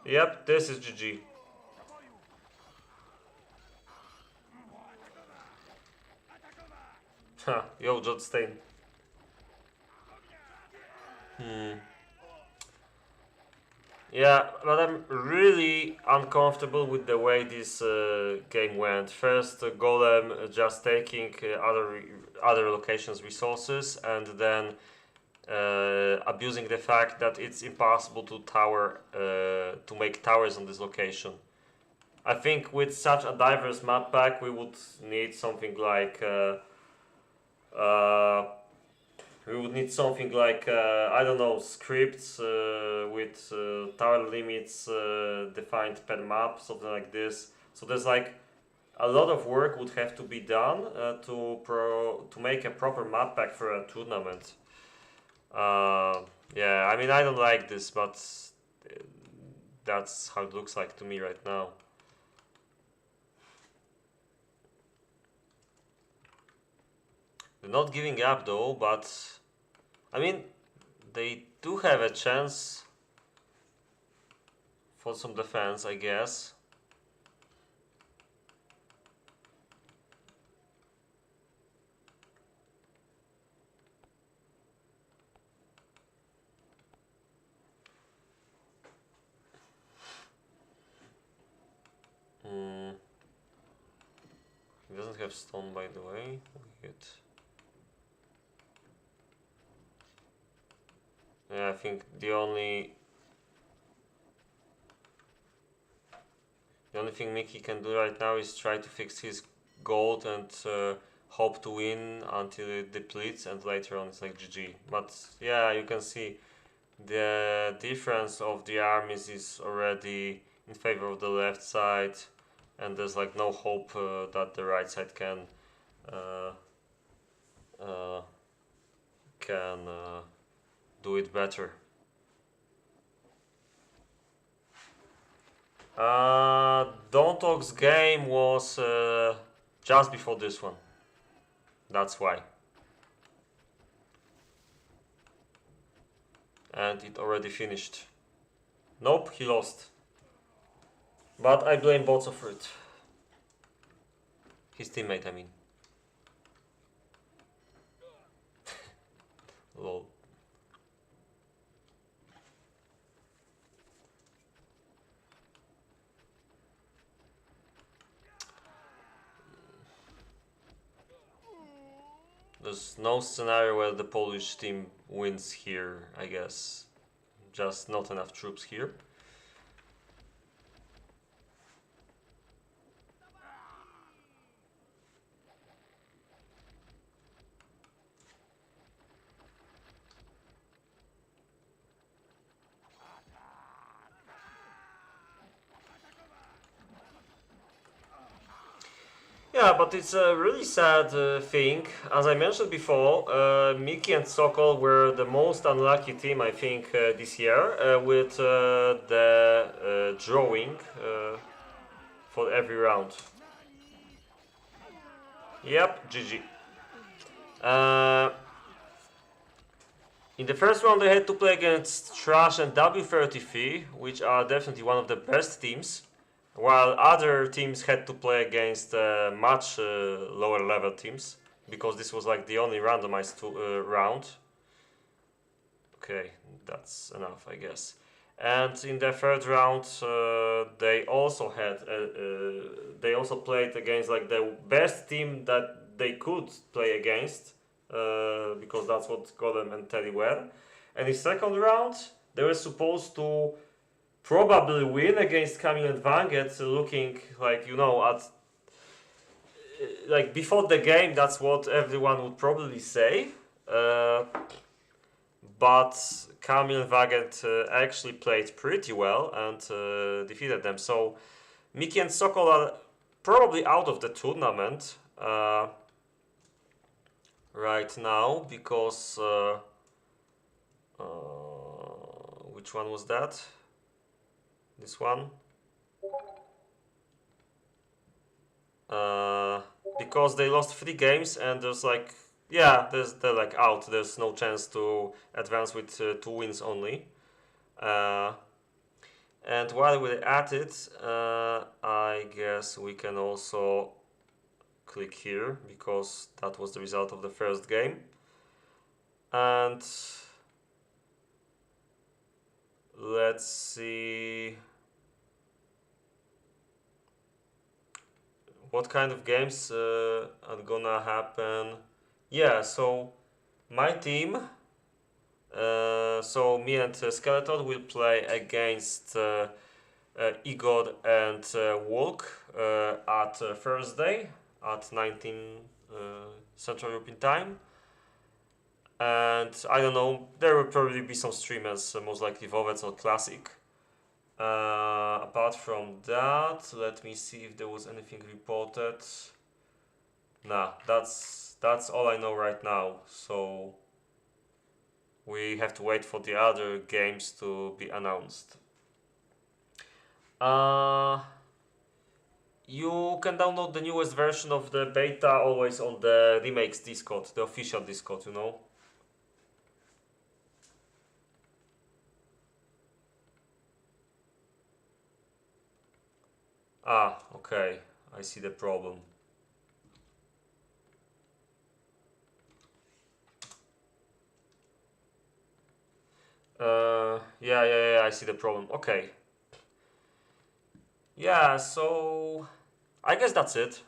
Yep, this is GG. Ha, yo, John Stain. Yeah, but I'm really uncomfortable with the way this game went. First, Golem just taking other locations' resources, and then abusing the fact that it's impossible to make towers on this location. I think with such a diverse map pack, we would need something like uh, I don't know, scripts with tower limits defined per map, something like this. So there's like a lot of work would have to be done to make a proper map pack for a tournament. Yeah, I mean, I don't like this, but that's how it looks like to me right now. They're not giving up though, but I mean, they do have a chance for some defense, I guess. He doesn't have stone, by the way. Weird. Yeah, I think the only thing Mickey can do right now is try to fix his gold and hope to win until it depletes, and later on it's like GG. But yeah, you can see The difference of the armies is already in favor of the left side, and there's like no hope that the right side can uh, uh, do it better. DontTalk's game was just before this one. That's why. And it already finished. Nope, he lost. But I blame Bozo for it. His teammate, I mean. Lol. There's no scenario where the Polish team wins here, I guess. Just not enough troops here. Yeah, but it's a really sad thing. As I mentioned before, Miki and Sokol were the most unlucky team, I think, this year, with the drawing for every round. Yep, GG. In the first round, they had to play against Trash and W33, which are definitely one of the best teams, while other teams had to play against much lower level teams, because this was like the only randomized round. Okay, that's enough, I guess. And in the third round, they also played against like the best team that they could play against, because that's what Golem and Teddy were. And in second round, they were supposed to probably win against Kamil and Vanget, looking like, you know, at like before the game, that's what everyone would probably say. But Kamil and Vanget actually played pretty well and defeated them. So Miki and Sokol are probably out of the tournament right now, because which one was that? This one? Because they lost 3 games and there's like, yeah, they're like out. There's no chance to advance with 2 wins only. And while we're at it, I guess we can also click here, because that was the result of the first game. And let's see what kind of games are gonna happen. Yeah, so my team, so me and Skeleton will play against Igor and Wolk at Thursday at 19 Central European Time. And I don't know, there will probably be some streamers, most likely Vovets or Classic. Apart from that, let me see if there was anything reported. Nah, that's all I know right now. So we have to wait for the other games to be announced. You can download the newest version of the beta always on the Remakes Discord, the official Discord, you know. Ah, okay, I see the problem. Yeah, I see the problem. Okay. Yeah, so I guess that's it.